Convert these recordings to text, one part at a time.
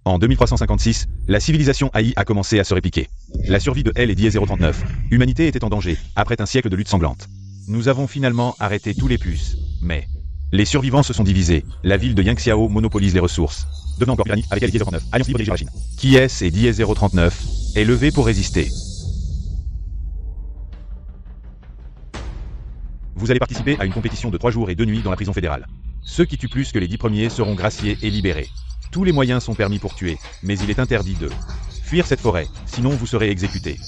En 2356, la civilisation AI a commencé à se répliquer. La survie de L et Die-039. Humanité était en danger, après un siècle de lutte sanglante. Nous avons finalement arrêté tous les puces, mais les survivants se sont divisés. La ville de Yangxiao monopolise les ressources, devenant encore tyrannique avec L et Die-039. Alliance libre dirigée par la Chine. Qui est-ce et Die-039 est levé pour résister. Vous allez participer à une compétition de 3 jours et 2 nuits dans la prison fédérale. Ceux qui tuent plus que les 10 premiers seront graciés et libérés. Tous les moyens sont permis pour tuer, mais il est interdit de fuir cette forêt, sinon vous serez exécuté.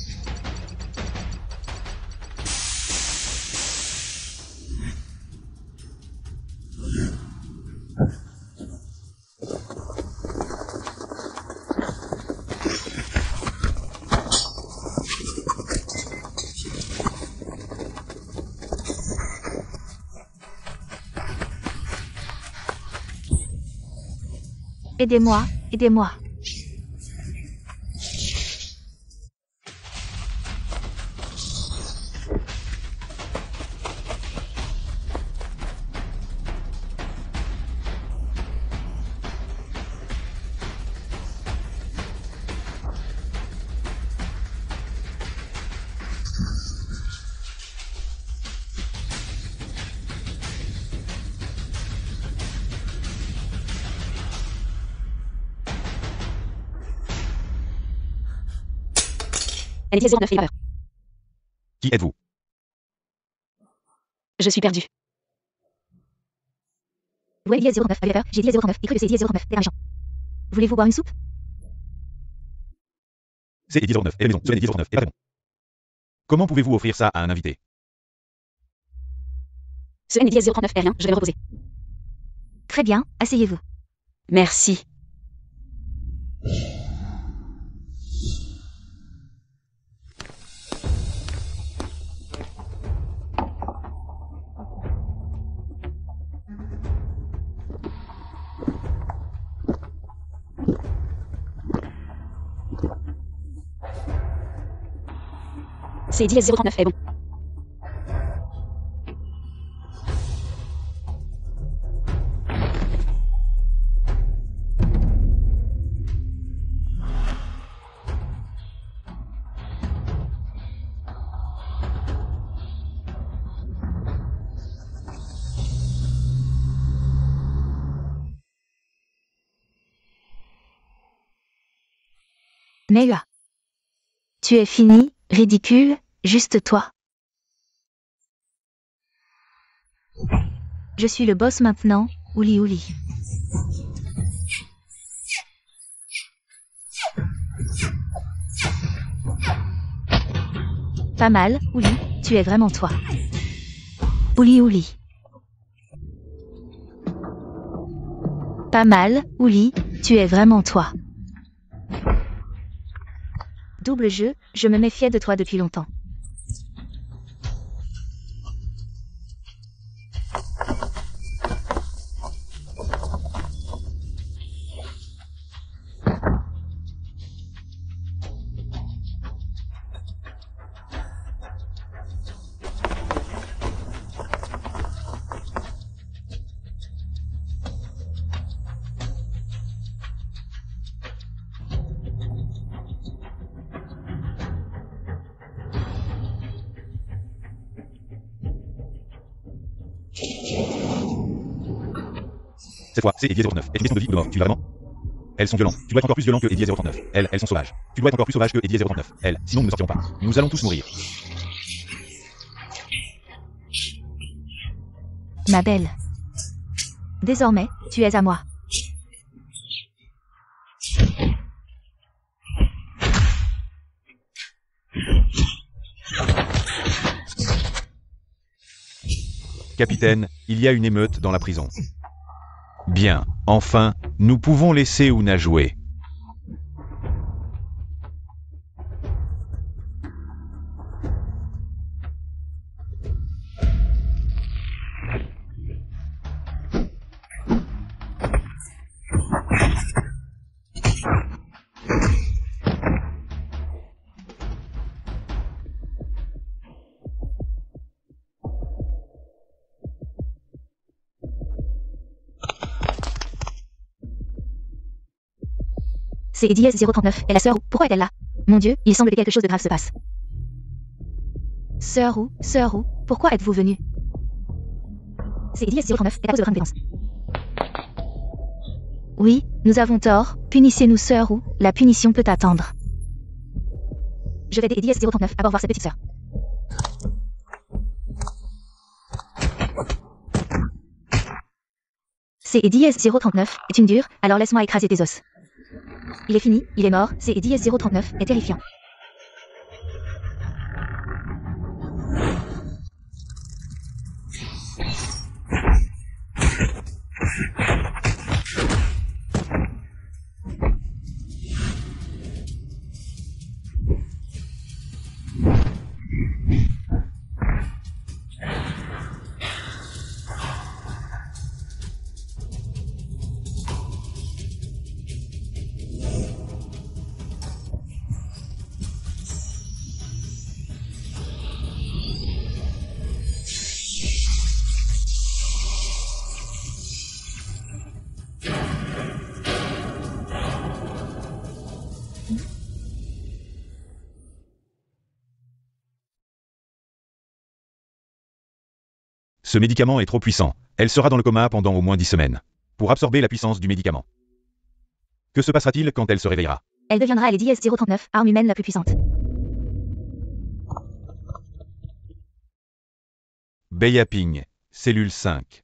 Aidez-moi, aidez-moi. LD-09 fait erreur. Qui êtes-vous? Je suis perdu. Ouais, LD-09 avait peur, j'ai Die-039, et cru que c'est Die-039, t'es un méchant. Voulez-vous boire une soupe? C'est Die-039, et la maison, ce n'est Die-039, et pas bon. Comment pouvez-vous offrir ça à un invité? Ce n'est Die-039 est rien, je vais me reposer. Très bien, asseyez-vous. Merci. C'est Die-039 est bon. Neua. Tu es fini, ridicule, juste toi. Je suis le boss maintenant, ouli ouli. Pas mal, ouli, tu es vraiment toi. Ouli ouli. Pas mal, ouli, tu es vraiment toi. Double jeu, je me méfiais de toi depuis longtemps. Cette fois, c'est Die-039. Est-ce une question de vie ou de mort? Tu veux vraiment? Elles sont violentes. Tu dois être encore plus violent que Die-039. Elles sont sauvages. Tu dois être encore plus sauvage que Die-039. Sinon nous ne sortirons pas. Nous allons tous mourir. Ma belle. Désormais, tu es à moi. Capitaine, il y a une émeute dans la prison. Bien, enfin, nous pouvons laisser Una jouer. C'est Eddie S039, et la sœur Wu. Pourquoi est-elle là? Mon Dieu, il semble que quelque chose de grave se passe. Sœur Wu, pourquoi êtes-vous venue? C'est Eddie S039, et à cause de votre impédance. Oui, nous avons tort. Punissez-nous, sœur Wu. La punition peut attendre. Je vais aider Eddie S039 à voir sa petite sœur. C'est Eddie S039, est une dure, alors laisse-moi écraser tes os. Il est fini, il est mort, c'est Eddie S039, est terrifiant. Ce médicament est trop puissant. Elle sera dans le coma pendant au moins 10 semaines. Pour absorber la puissance du médicament. Que se passera-t-il quand elle se réveillera? Elle deviendra Lady S039, arme humaine la plus puissante. Beiyaping, cellule 5.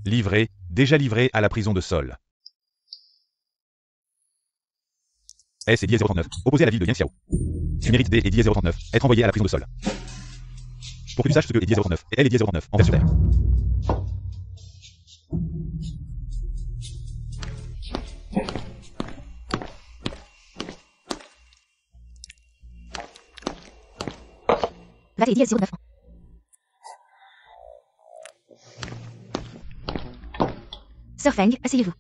Livré, déjà livré à la prison de Sol. S et Eddie 039, opposé à la ville de Yanxiao. Tu mérites D et Eddie 039, être envoyé à la prison de Sol. Pour que tu saches ce que Eddie 039 et elle Eddie 039 en fait sur Terre. Va Eddie S09. Sir Feng, asseyez-vous.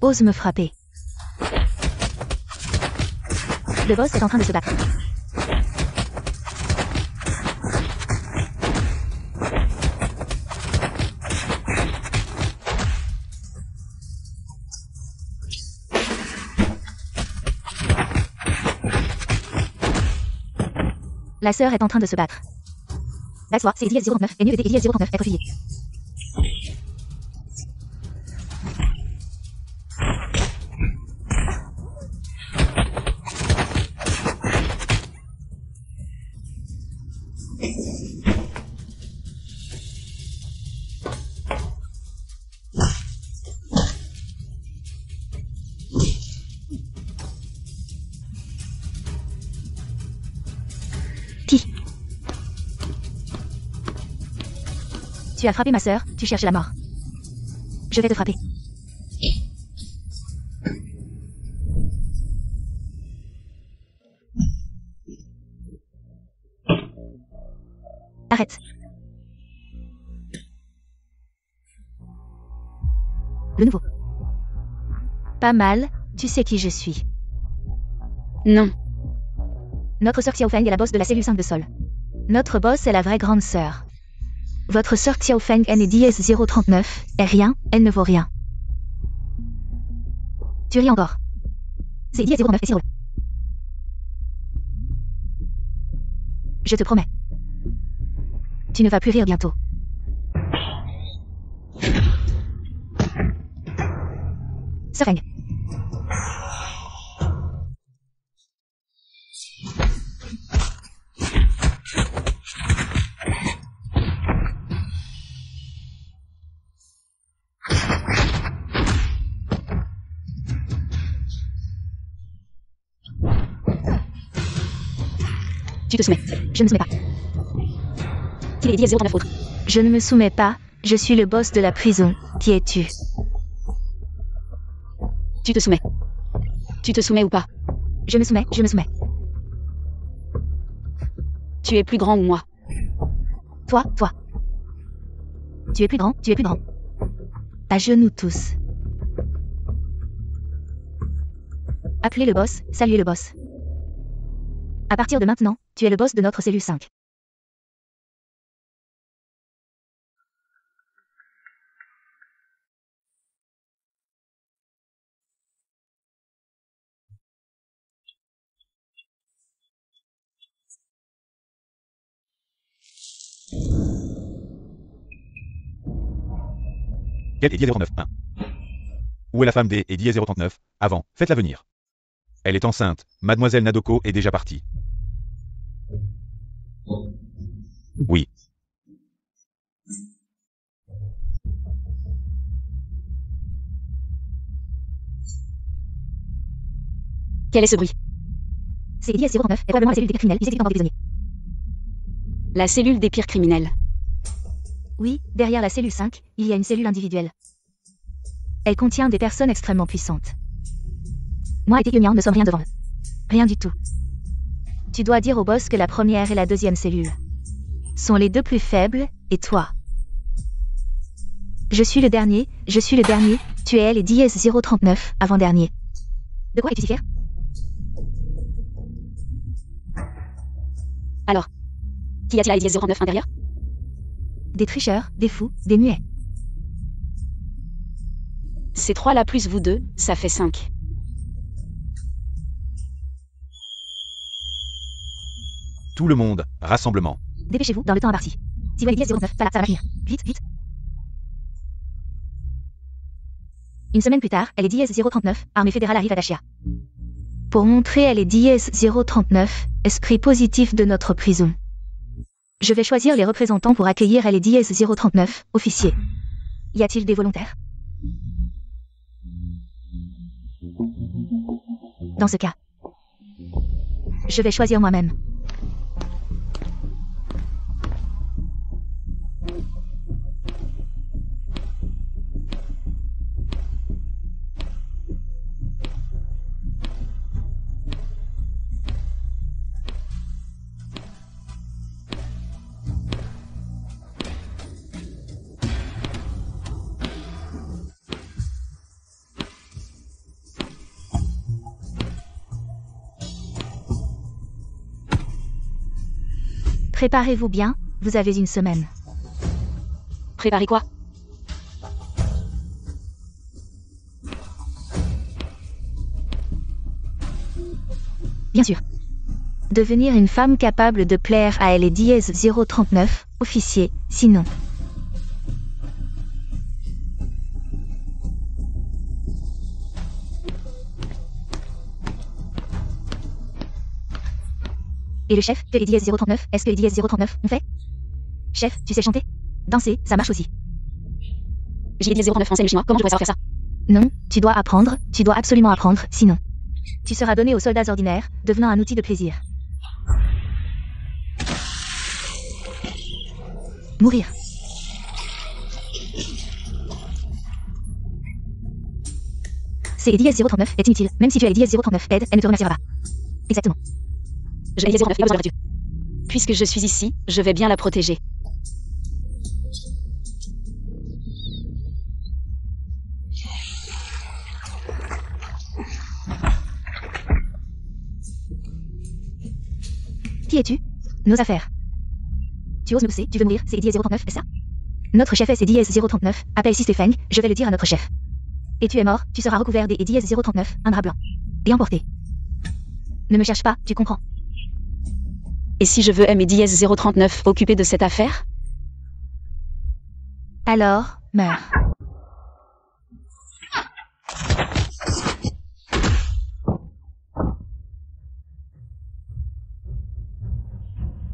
Ose me frapper. Le boss est en train de se battre. La sœur est en train de se battre. D'accord, c'est Eddie S09, et mieux aider Eddie S039, être fillé. Tu as frappé ma sœur, tu cherches la mort. Je vais te frapper. Arrête. Le nouveau. Pas mal, tu sais qui je suis. Non. Notre sœur Xiao Feng est la boss de la cellule 5 de Sol. Notre boss est la vraie grande sœur. Votre sœur Xiao Feng est DS039 est rien, elle ne vaut rien. Tu ris encore. C'est DS039 et c'est drôle. Je te promets. Tu ne vas plus rire bientôt. Sœur Feng. Tu te soumets. Je ne me soumets pas. Qu'il est 10-039 autres. Je ne me soumets pas, je suis le boss de la prison. Qui es-tu? Tu te soumets. Tu te soumets ou pas? Je me soumets, je me soumets. Tu es plus grand ou moi? Toi. Tu es plus grand, tu es plus grand. À genoux tous. Appelez le boss, saluez le boss. À partir de maintenant, tu es le boss de notre cellule 5. Quelle est 10-039 1. Où est la femme des et 10-039? Avant, faites-la venir. Elle est enceinte, mademoiselle Nadoko est déjà partie. Oui. Quel est ce bruit? C'est Eddie S039, est probablement la cellule des pires criminels, ils exécutent encore des prisonniers. La cellule des pires criminels. Oui, derrière la cellule 5, il y a une cellule individuelle. Elle contient des personnes extrêmement puissantes. Moi et Taekyomian ne sommes rien devant eux. Rien du tout. Tu dois dire au boss que la première et la deuxième cellule sont les deux plus faibles, et toi. Je suis le dernier, tu es elle et 10-039, avant-dernier. De quoi es-tu si fier? Alors, qu'y a-t-il à 10-039 intérieur? Des tricheurs, des fous, des muets. C'est 3 là plus vous deux, ça fait 5. Tout le monde, rassemblement. Dépêchez-vous, dans le temps imparti. Si vous avez 10-039, ça va finir. Vite, vite. Une semaine plus tard, elle est 10-039, armée fédérale arrive à Dashia. Pour montrer elle est 10-039, esprit positif de notre prison. Je vais choisir les représentants pour accueillir elle est 10-039, officier. Y a-t-il des volontaires? Dans ce cas, je vais choisir moi-même. Préparez-vous bien, vous avez une semaine. Préparez quoi? Bien sûr. Devenir une femme capable de plaire à elle est 10-039, officier, sinon. Et le chef, que les 10-039, est-ce que les 10-039 ont fait? Chef, tu sais chanter? Danser, ça marche aussi. J'ai 10-039 français le chinois, comment je pourrais savoir faire ça? Non, tu dois apprendre, tu dois absolument apprendre, sinon. Tu seras donné aux soldats ordinaires, devenant un outil de plaisir. Mourir. C'est Eddie S039 est inutile, même si tu as Eddie S039 aide, elle ne te remerciera pas. Exactement. J'ai Eddie S039, il a besoin de gratitude. Puisque je suis ici, je vais bien la protéger. Qui es-tu? Nos affaires. Tu oses me pousser, tu veux mourir, c'est Eddie S039, est-ce ça? Notre chef est Eddie S039, appelle Siste Feng, je vais le dire à notre chef. Et tu es mort, tu seras recouvert des Eddie S039, un drap blanc. Et emporté. Ne me cherche pas, tu comprends. Et si je veux Eddie S039 occupé de cette affaire? Alors, meurs.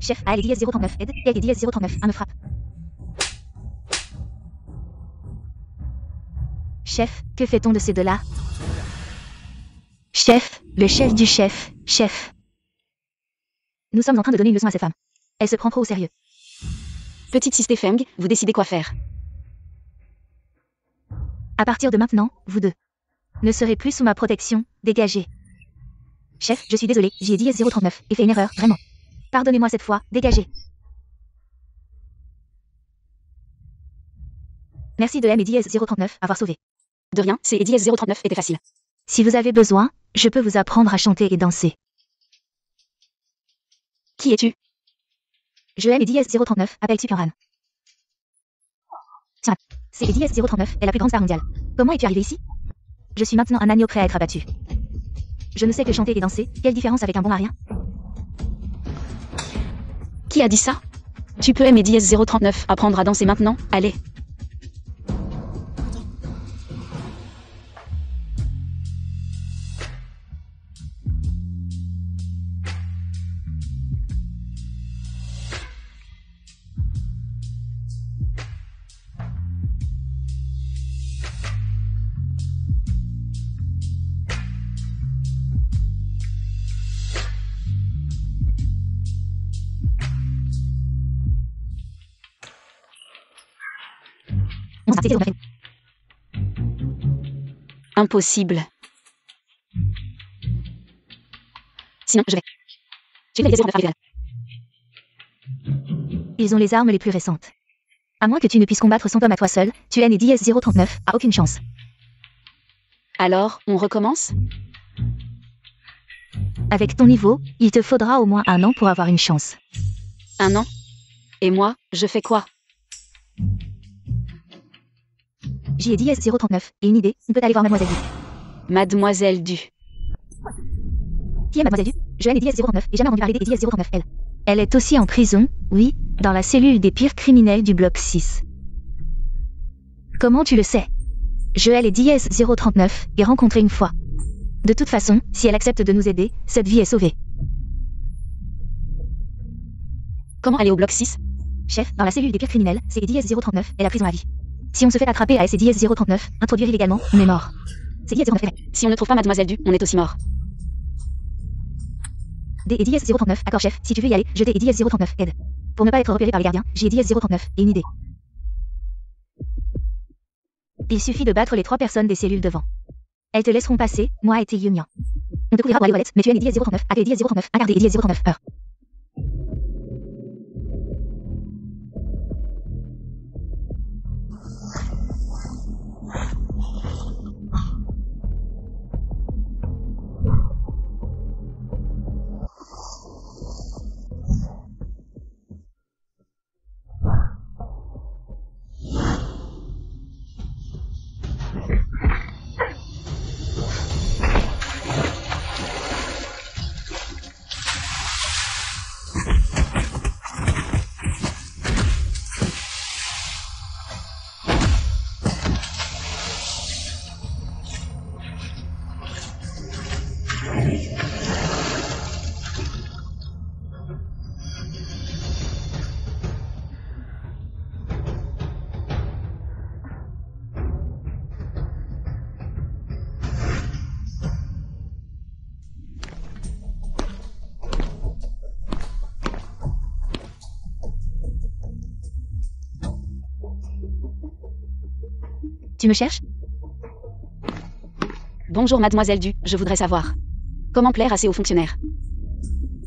Chef, à Eddie S039, aide, et Eddie S039, un me frappe. Chef, que fait-on de ces deux-là? Chef, le chef du chef, chef. Nous sommes en train de donner une leçon à cette femme. Elle se prend trop au sérieux. Petite Sisté Feng, vous décidez quoi faire. À partir de maintenant, vous deux ne serez plus sous ma protection, dégagez. Chef, je suis désolé, j'y ai dit S039 et fait une erreur, vraiment. Pardonnez-moi cette fois, dégagez. Merci de M et DS039 avoir sauvé. De rien, c'est Eddie S039 était facile. Si vous avez besoin, je peux vous apprendre à chanter et danser. Qui es-tu? Je aime Eddie S039, appelle-tu Pianran. Tiens, c'est Eddie S039, est la plus grande star mondiale. Comment es-tu arrivé ici? Je suis maintenant un agneau prêt à être abattu. Je ne sais que chanter et danser, quelle différence avec un bon marien? Qui a dit ça? Tu peux aimer Eddie S039, apprendre à danser maintenant, allez. On s'est fait. Impossible. Sinon, je vais. J'ai les S039 arrivé. Ils ont les armes les plus récentes. À moins que tu ne puisses combattre son homme à toi seul, tu es Eddie S039, a aucune chance. Alors, on recommence? Avec ton niveau, il te faudra au moins 1 an pour avoir une chance. 1 an? Et moi, je fais quoi? J'y ai dit S039, et une idée, on peut aller voir Mademoiselle Du. Mademoiselle Du. Qui est Mademoiselle Du? Je aime Eddie S039, et jamais entendu parler d'Eddie S039, elle. Elle est aussi en prison, oui, dans la cellule des pires criminels du bloc 6. Comment tu le sais? Joël est DS039 et rencontré une fois. De toute façon, si elle accepte de nous aider, cette vie est sauvée. Comment aller au bloc 6? Chef, dans la cellule des pires criminels, c'est DS039 et la prison à vie. Si on se fait attraper à SDS039, introduire illégalement, on est mort. C'est DS039. Si on ne trouve pas Mademoiselle Du, on est aussi mort. D et DS039, accord chef, si tu veux y aller, je t'ai DS039, aide. Pour ne pas être repéré par les gardiens, j'ai DS039, et une idée. Il suffit de battre les 3 personnes des cellules devant. Elles te laisseront passer, moi et Yunian. On te couvrira pour aller aux toilettes, mais tu es DS039, accueille DS039, incarder DS039, heure. Tu me cherches? Bonjour Mademoiselle Du, je voudrais savoir. Comment plaire assez aux fonctionnaires?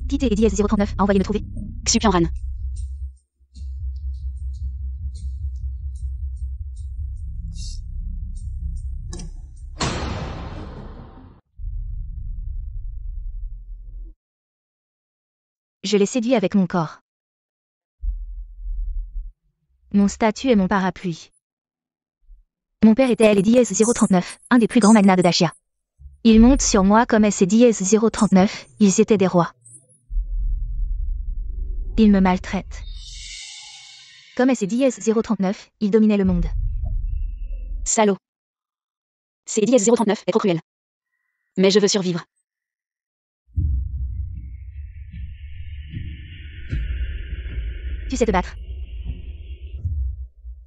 Qui t'est DS039 a envoyé me trouver? Xu Pianran. Je l'ai séduit avec mon corps. Mon statut et mon parapluie. Mon père était LDS039, un des plus grands magnats de Dashia. Ils montent sur moi comme SDS039, ils étaient des rois. Ils me maltraitent. Comme SDS039, ils dominaient le monde. Salaud. C'est Eddie S039 est trop cruel. Mais je veux survivre. Tu sais te battre.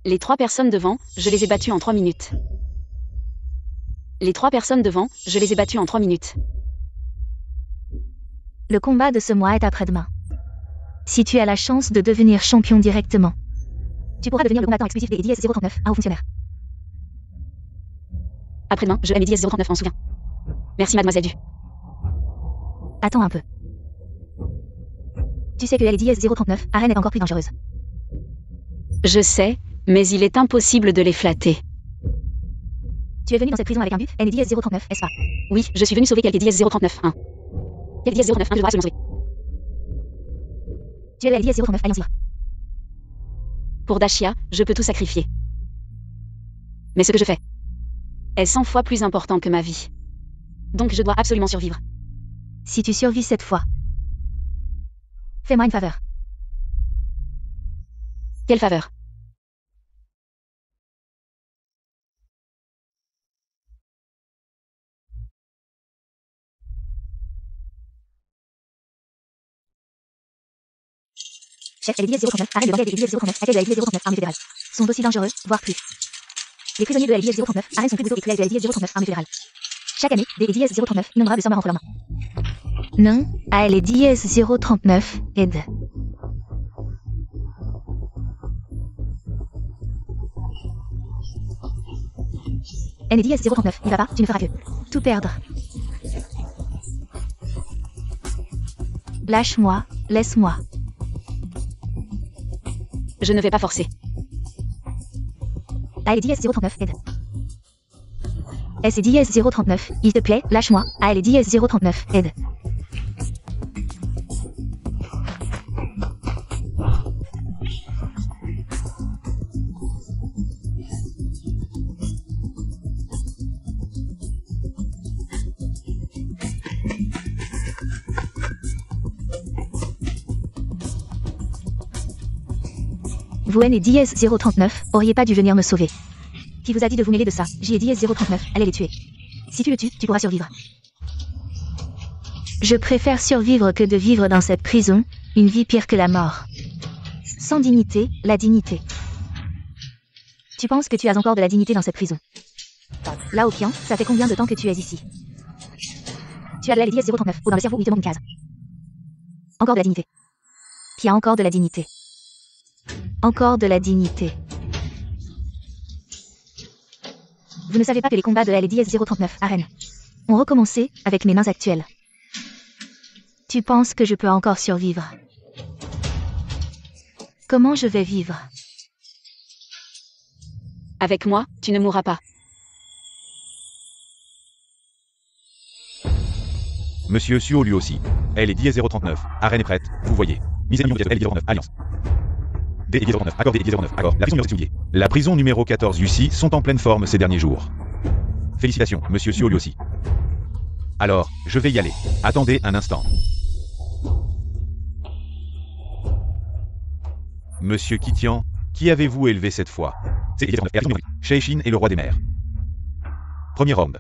Les 3 personnes devant, je les ai battues en 3 minutes. Les 3 personnes devant, je les ai battues en 3 minutes. Le combat de ce mois est après-demain. Si tu as la chance de devenir champion directement, tu pourras devenir le combattant exclusif des EDS 039, un haut fonctionnaire. Après-demain, je MDS 039 en souvient. Merci mademoiselle Du. Attends un peu. Tu sais que LDS 039, Arène est encore plus dangereuse. Je sais, mais il est impossible de les flatter. Tu es venu dans cette prison avec un but, LDS 039, est-ce pas? Oui, je suis venu sauver LDS 039 1. LDS 039 1, je dois absolument sauver. Tu es le LDS 039, Alliance Libre. Pour Dashia, je peux tout sacrifier. Mais ce que je fais est 100 fois plus important que ma vie. Donc je dois absolument survivre. Si tu survis cette fois, fais-moi une faveur. Quelle faveur? Chef LDS 039, Arène de Bordel et LDS 039, accueil de LDS 039, armée fédérale. Sont aussi dangereux, voire plus. Les prisonniers de LDS 039, Arène sont plus brutaux et cruels de LDS 039, armée fédérale. Chaque année, des LDS 039, innombrables sommes entre leurs mains. Non, à LDS 039, aide. NDS 039, il va pas, tu ne feras que tout perdre. Lâche-moi, laisse-moi. Je ne vais pas forcer. ALDS 039, aide. SDS 039, il te plaît, lâche-moi. ALDS 039, aide. Vous et DS 039, auriez pas dû venir me sauver. Qui vous a dit de vous mêler de ça? J'ai DS 039, allez les tuer. Si tu le tues, tu pourras survivre. Je préfère survivre que de vivre dans cette prison, une vie pire que la mort. Sans dignité, la dignité. Tu penses que tu as encore de la dignité dans cette prison? Là, Opian, ça fait combien de temps que tu es ici? Tu as de la LDS 039, ou dans le cerveau où il te manque une case. Encore de la dignité. Qui a encore de la dignité. Encore de la dignité. Vous ne savez pas que les combats de LDS 039 Arène ont recommencé avec mes mains actuelles. Tu penses que je peux encore survivre? Comment je vais vivre? Avec moi, tu ne mourras pas. Monsieur Suo lui aussi. Elle est DIS 039. Arène est prête, vous voyez. Mise à niveau LD 09, Alliance. D 09, accord D 09, accord. La prison numéro 6. La prison numéro 14 UC sont en pleine forme ces derniers jours. Félicitations, monsieur Suo lui aussi. Alors, je vais y aller. Attendez un instant. Monsieur Kitian, qui avez-vous élevé cette fois? C'est Sheishin et le roi des mers. Premier round.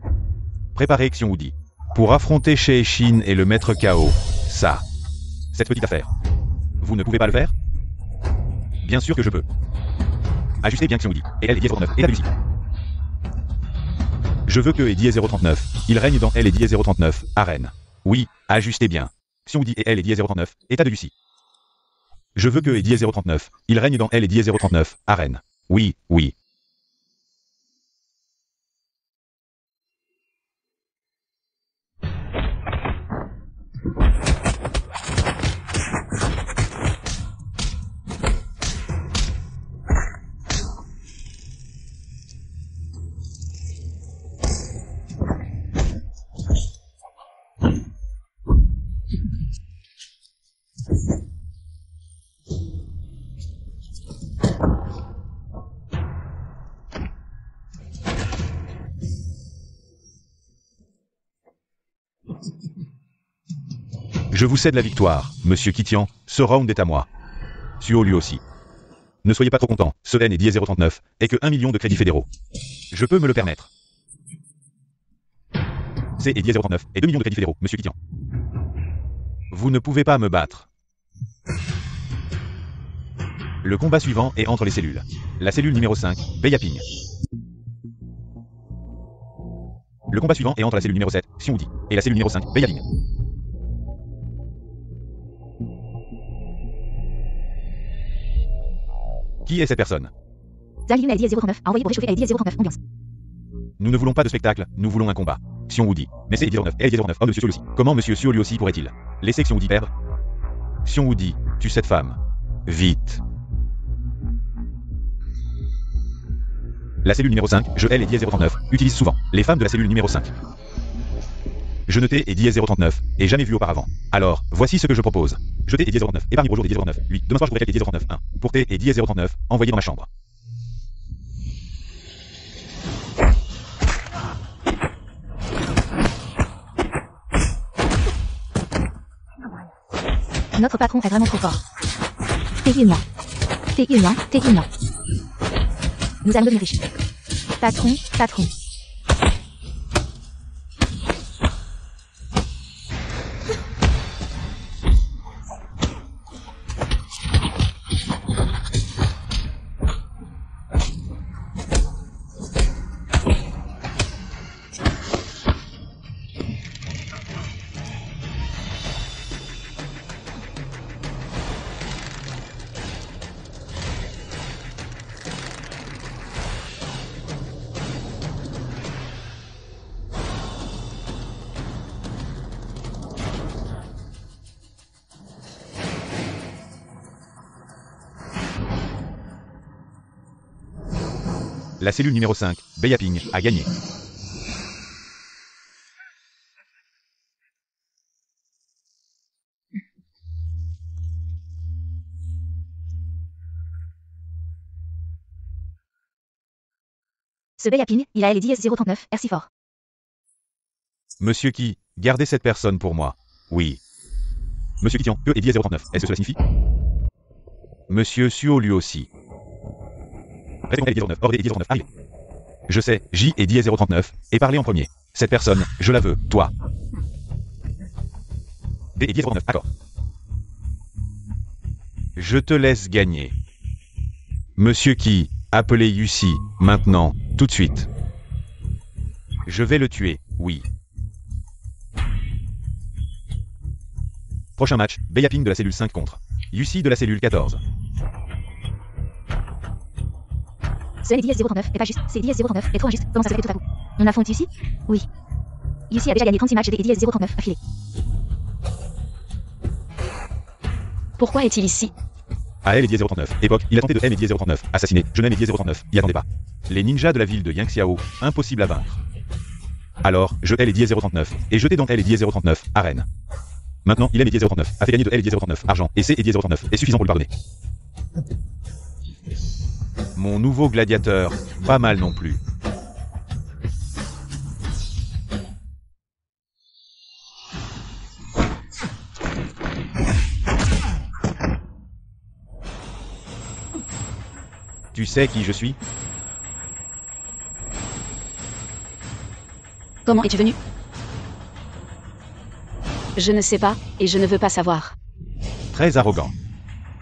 Préparez Xiongudi. Pour affronter Sheishin et le mettre KO. Ça. Cette petite affaire. Vous ne pouvez pas le faire? Bien sûr que je peux. Ajustez bien Xiongudi. Et elle est 039. Et la Lucie. Je veux que Eddie 039. Il règne dans elle et 039. Arène. Oui, ajustez bien. Xiongudi et elle est 039. État de Lucie. Je veux que Eddie 039. Il règne dans elle et 039. Arène. Oui, oui. Je vous cède la victoire, monsieur Kitian, ce round est à moi. Suo lui aussi. Ne soyez pas trop content, ce N est 039, et que 1 million de crédits fédéraux. Je peux me le permettre. C est 039, et 2 millions de crédits fédéraux, monsieur Kitian. Vous ne pouvez pas me battre. Le combat suivant est entre les cellules. La cellule numéro 5, Beiyaping. Le combat suivant est entre la cellule numéro 7, Xiongudi, et la cellule numéro 5, Beiyaping. Qui est cette personne? Zaliun LDS 039 a envoyé pour réchauffer LDS 039. Ambiance. Nous ne voulons pas de spectacle, nous voulons un combat. Sion Woody. Mais c'est 09 et 09. Oh monsieur Sio aussi. Comment monsieur Sio lui aussi pourrait-il laisser Sion Woody perdre? Sion Woody, tue cette femme. Vite. La cellule numéro 5, je L et dièse 039, utilise souvent les femmes de la cellule numéro 5. Je ne t'ai et dièse 039, et jamais vu auparavant. Alors, voici ce que je propose. Je t'ai et dièse 039, épargne bonjour des dièse 039. 8. Demain soir je pourrais quelques dièse 039. 1. Pour t'ai et dièse 039, envoyé dans ma chambre. Notre patron est vraiment trop fort. T'es moi. T'es moi. Nous allons devenir riches. Patron. La cellule numéro 5, Beyaping, a gagné. Ce Beyaping, il a LDS 039, merci fort. Monsieur qui, gardez cette personne pour moi. Oui. Monsieur Kitian, E et dièse 039, est-ce que cela signifie? Monsieur Suo lui aussi. Répondez L et dièse 09, hors des dièse 09, arrivez. Je sais, J et dièse 039, et parlez en premier. Cette personne, je la veux, toi. D et dièse 039, accord. Je te laisse gagner. Monsieur qui, appelez Yussi, maintenant, tout de suite. Je vais le tuer, oui. Prochain match, Beyaping de la cellule 5 contre Yussi de la cellule 14. Ce LDS 039 est pas juste, c'est LDS 039 est trop injuste, comment ça se fait tout à coup? On affronte Yussi? Oui. Yussi a déjà gagné 36 matchs de LDS 039 affilés. Pourquoi est-il ici? À L et dièse 039, époque, il a tenté de M et dièse 039, assassiné, je n'aime et dièse 039, y attendez pas. Les ninjas de la ville de Yangxiao, impossible à vaincre. Alors, je L et dièse 039, et jeté dans L et dièse 039, arène. Maintenant, il aime et dièse 039, a fait gagner de L et dièse 039, argent, et C et dièse 039, est suffisant pour le pardonner. Mon nouveau gladiateur, pas mal non plus. Tu sais qui je suis? Comment es-tu venu? Je ne sais pas, et je ne veux pas savoir. Très arrogant.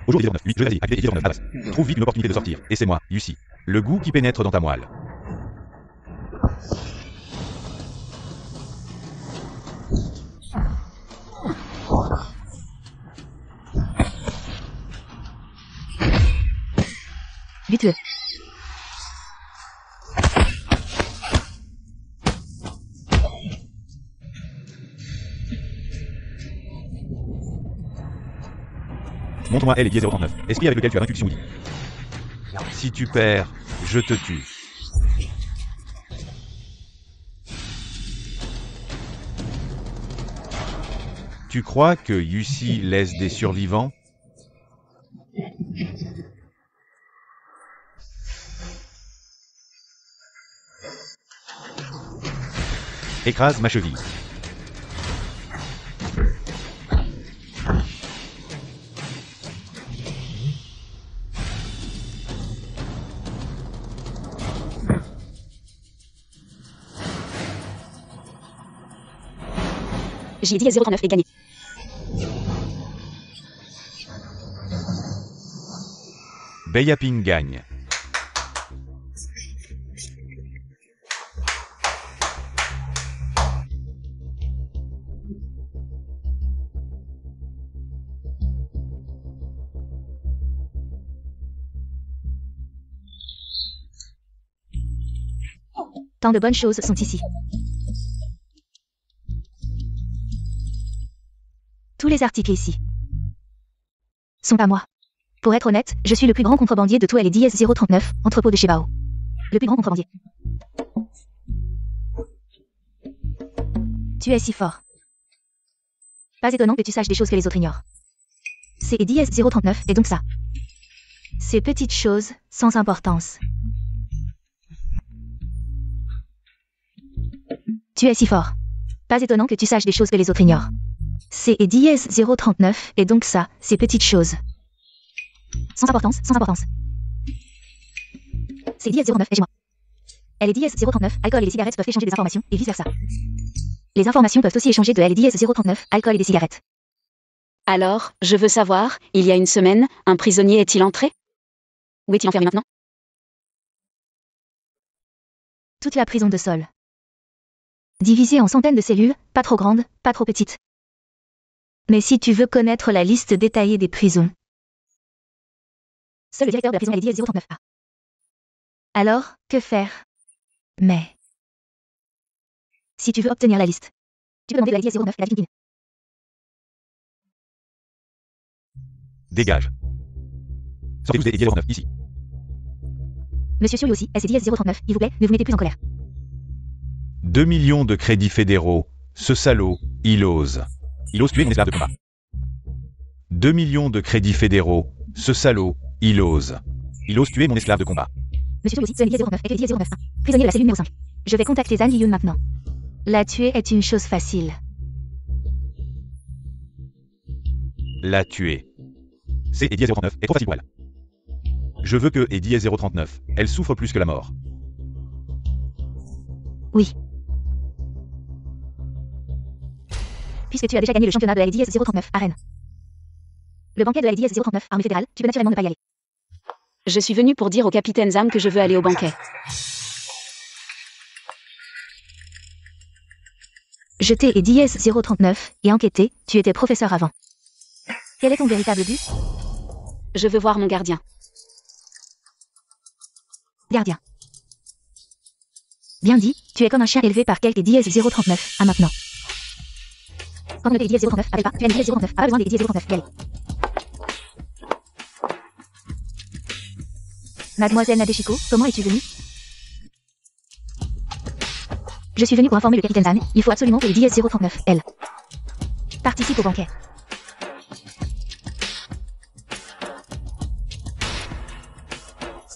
Aujourd'hui 09, 8, je l'ai activé 09, Abbas. Trouve vite une opportunité de sortir, et c'est moi, Yussi. Le goût qui pénètre dans ta moelle. Bute-le. Montre-moi L et dièse 039, esprit avec lequel tu as vaincu Xiongdi. Si tu perds, je te tue. Tu crois que Yussi laisse des survivants? Écrase ma cheville. J'ai dit 039 et gagné. Beyaping gagne. Tant de bonnes choses sont ici. Tous les articles ici sont à moi. Pour être honnête, je suis le plus grand contrebandier de tout LDS 039, entrepôt de Shibao. Le plus grand contrebandier. Tu es si fort. Pas étonnant que tu saches des choses que les autres ignorent. C'est LDS 039 et donc ça. Ces petites choses sans importance. Tu es si fort. Pas étonnant que tu saches des choses que les autres ignorent. C'est LDS 039 et donc ça, ces petites choses. Sans importance, sans importance. C'est LDS 09 et chez moi. LDS 039, alcool et les cigarettes peuvent échanger des informations et vice versa. Les informations peuvent aussi échanger de LDS 039, alcool et des cigarettes. Alors, je veux savoir, il y a une semaine, un prisonnier est-il entré? Où est-il enfermé maintenant? Toute la prison de Sol. Divisée en centaines de cellules, pas trop grandes, pas trop petites. Mais si tu veux connaître la liste détaillée des prisons, seul le directeur de la prison LDS 039 a. Alors, que faire? Mais si tu veux obtenir la liste, tu peux demander de la LDS 09 et la Philippine. Dégage. Sortez-vous des LDS 09, ici. Monsieur Sioui aussi, SDS 039, il vous plaît, ne vous mettez plus en colère. 2 millions de crédits fédéraux. Ce salaud, il ose. Il ose tuer mon esclave de combat. 2 millions de crédits fédéraux. Ce salaud, il ose. Il ose tuer mon esclave de combat. Monsieur Sioui aussi, LDS 09 et LDS 09. Prisonnier de la cellule numéro 5. Je vais contacter Zhang Yiyun maintenant. La tuer est une chose facile. La tuer. C'est Eddie 039 est trop facile pour elle. Je veux que Eddie 039, elle souffre plus que la mort. Oui. Puisque tu as déjà gagné le championnat de la LDS 039 à Rennes. Le banquet de la LDS 039, armée fédérale, tu peux naturellement ne pas y aller. Je suis venu pour dire au capitaine Zam que je veux aller au banquet. Jeter LDS 039 et enquêter, tu étais professeur avant. Quel est ton véritable but? Je veux voir mon gardien. Gardien. Bien dit, tu es comme un chien élevé par quelques LDS 039, à maintenant. Quand on est LDS 039, appelle pas, tu es LDS 039, pas besoin des LDS 039, y aller. Mademoiselle Nadeshiko, comment es-tu venue? Je suis venue pour informer le capitaine Zan, il faut absolument que LDS 039, elle, participe au banquet.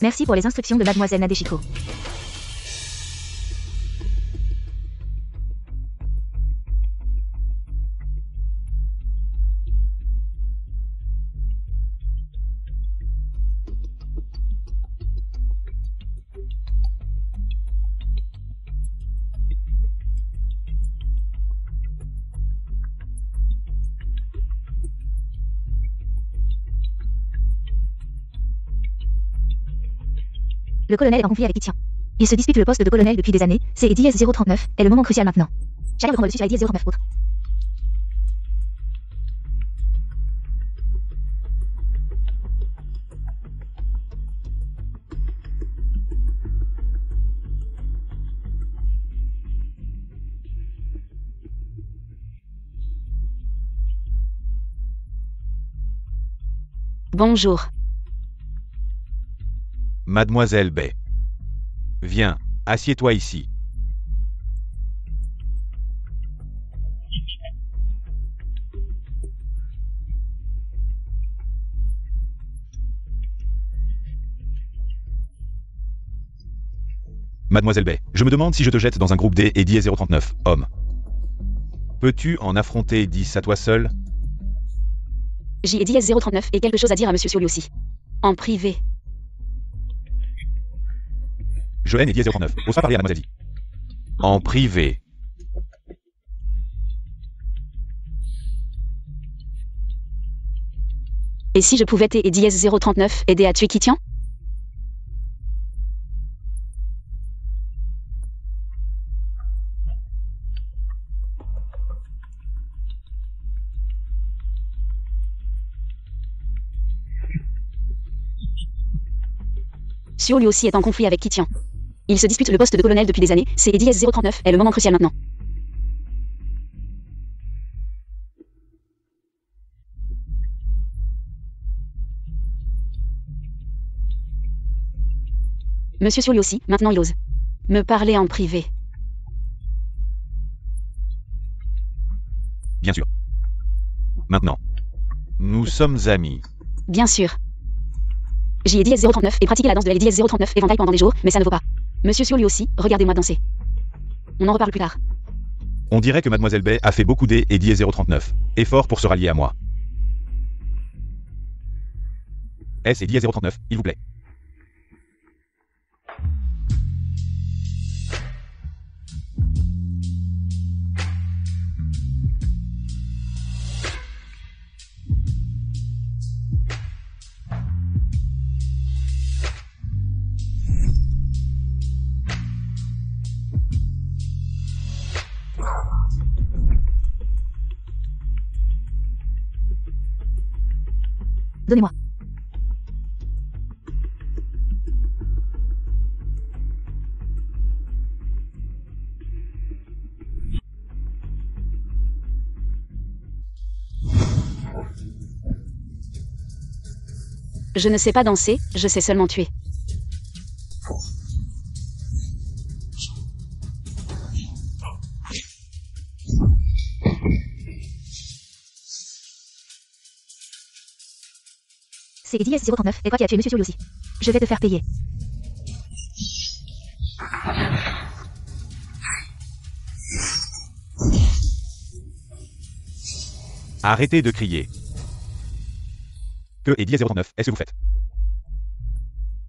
Merci pour les instructions de Mademoiselle Nadeshiko. Le colonel est en conflit avec Itian. Il se dispute le poste de colonel depuis des années, c'est LDS 039, est le moment crucial maintenant. Chacun veut prendre le dessus sur LDS 039 autre. Bonjour. Mademoiselle Bay. Viens, assieds-toi ici. Mademoiselle Bay, je me demande si je te jette dans un groupe D et D 039, homme. Peux-tu en affronter 10 à toi seul? J'ai LDS 039 et quelque chose à dire à Monsieur Sioui aussi. En privé. Joanne et 039, ose pas parler à Mademoiselle Di. En privé. Et si je pouvais t'aider LDS 039 aider à tuer Kitian? Sioui aussi est en conflit avec Kitian. Ils se disputent le poste de colonel depuis des années, c'est Eddie S039 est le moment crucial maintenant. Monsieur Sio lui aussi, maintenant il ose me parler en privé. Bien sûr. Maintenant. Nous sommes amis. Bien sûr. J'y ai dit S039 et pratiqué la danse de Lady S039 éventail pendant des jours, mais ça ne vaut pas. Monsieur Sio lui aussi, regardez-moi danser. On en reparle plus tard. On dirait que Mademoiselle Bay a fait beaucoup des et dit 039. Effort pour se rallier à moi. S et dit 039, il vous plaît. Donnez-moi. Je ne sais pas danser, je sais seulement tuer. C'est Eddie S039 et toi qui as tué Monsieur Sio lui aussi. Je vais te faire payer. Arrêtez de crier. Que Eddie 039, est-ce que vous faites?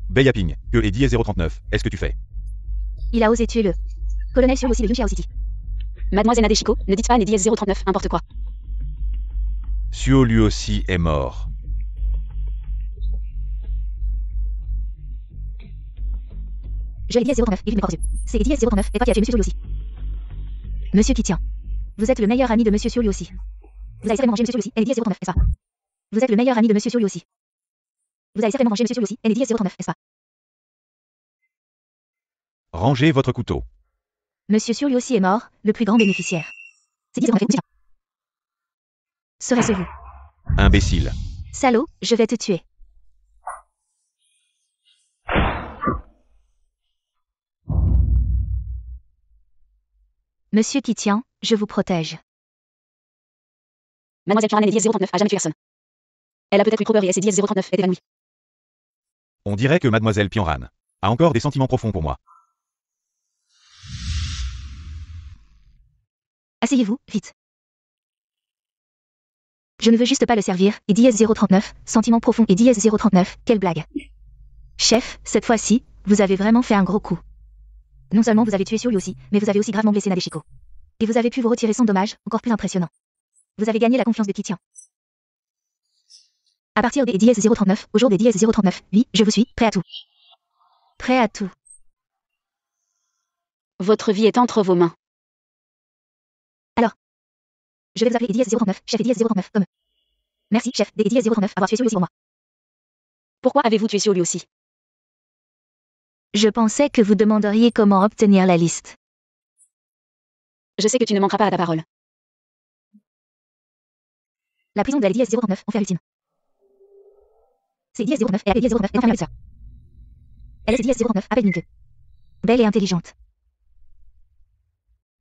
Bayaping, que Eddie 039, est-ce que tu fais? Il a osé tuer le colonel Sio aussi de Yunqiao City. Mademoiselle Nadeshiko, ne dites pas à Eddie S039 n'importe quoi. Sio lui aussi est mort. Je Eddie S039, évite mes propres yeux. C'est Eddie S039 et toi qui as tué Monsieur Sio lui aussi. Monsieur qui tient. Vous êtes le meilleur ami de Monsieur Sio lui aussi. Vous avez certainement mangé Monsieur Sio lui aussi, Eddie S039, n'est-ce pas? Vous êtes le meilleur ami de Monsieur Sio lui aussi. Vous avez certainement mangé Monsieur Sio lui aussi, Eddie S039, n'est-ce pas? Rangez votre couteau. Monsieur Sio lui aussi est mort, le plus grand bénéficiaire. C'est Eddie S039, serait-ce vous? Imbécile. Salaud, je vais te tuer. Monsieur qui tient, je vous protège. Mademoiselle Karen Eddie S039 a jamais tué personne. Elle a peut-être eu trop peur et Eddie S039 est évanouie. On dirait que Mademoiselle Pianran a encore des sentiments profonds pour moi. Asseyez-vous, vite. Je ne veux juste pas le servir, et DS039, sentiment profond et DS039, quelle blague. Chef, cette fois-ci, vous avez vraiment fait un gros coup. Non seulement vous avez tué Sio lui aussi, mais vous avez aussi gravement blessé Nadeshiko. Et vous avez pu vous retirer sans dommage, encore plus impressionnant. Vous avez gagné la confiance de Kitian. À partir des DS039, au jour des DS039, oui, je vous suis, prêt à tout. Prêt à tout. Votre vie est entre vos mains. Alors, je vais vous appeler DS039, chef DS039, comme. Merci, chef des DS039, avoir tué Sio lui aussi pour moi. Pourquoi avez-vous tué Sio lui aussi? Je pensais que vous demanderiez comment obtenir la liste. Je sais que tu ne manqueras pas à ta parole. La prison de la DS039, enfer ultime. C'est DS039 et la DS039 est enfermée avec ça. Elle est DS039, appelle une 2. Belle et intelligente.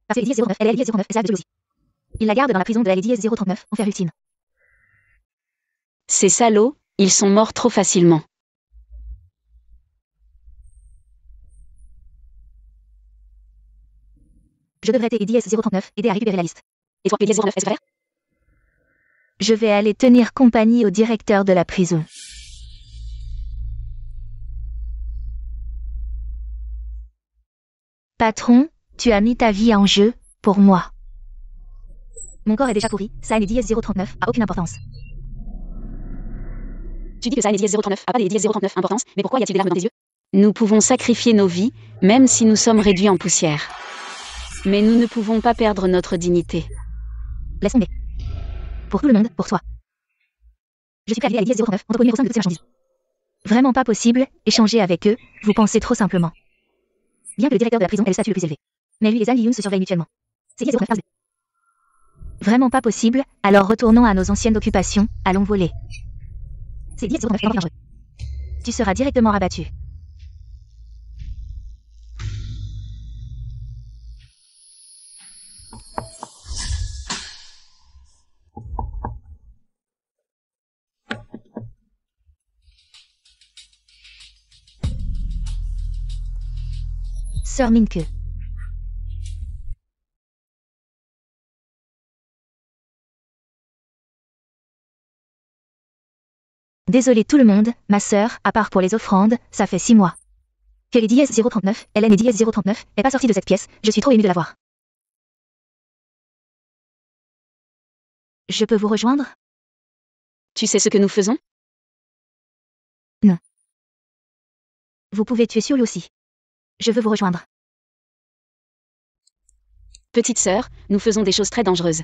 Parce que DS039, elle est DS039 et ça de aussi. Il la garde dans la prison de la DS039, enfer ultime. Ces salauds, ils sont morts trop facilement. Je devrais aider DS039, aider à récupérer la liste. Et toi, DS039, est-ce vrai? Je vais aller tenir compagnie au directeur de la prison. Patron, tu as mis ta vie en jeu, pour moi. Mon corps est déjà pourri, ça et DS039 a aucune importance. Tu dis que ça et DS039 a pas des DS039 importance, mais pourquoi y a-t-il des larmes dans tes yeux? Nous pouvons sacrifier nos vies, même si nous sommes réduits en poussière. Mais nous ne pouvons pas perdre notre dignité. Laisse tomber. Pour tout le monde, pour toi. Je suis prêt à l'idée à DS039, entretenir au sein de toutes ces marchandises. Vraiment pas possible, échanger avec eux, vous pensez trop simplement. Bien que le directeur de la prison ait le statut le plus élevé. Mais lui et Zhang Yiyun se surveillent mutuellement. C'est 10-09. Vraiment pas possible, alors retournons à nos anciennes occupations, allons voler. C'est 10-09 est dangereux. Tu seras directement rabattu. Sœur Minke. Désolé tout le monde, ma sœur, à part pour les offrandes, ça fait 6 mois. Que les DS039, Hélène et DS039, est pas sortie de cette pièce, je suis trop émue de la voir. Je peux vous rejoindre? Tu sais ce que nous faisons? Non. Vous pouvez tuer Xiaolu aussi. Je veux vous rejoindre. Petite sœur, nous faisons des choses très dangereuses.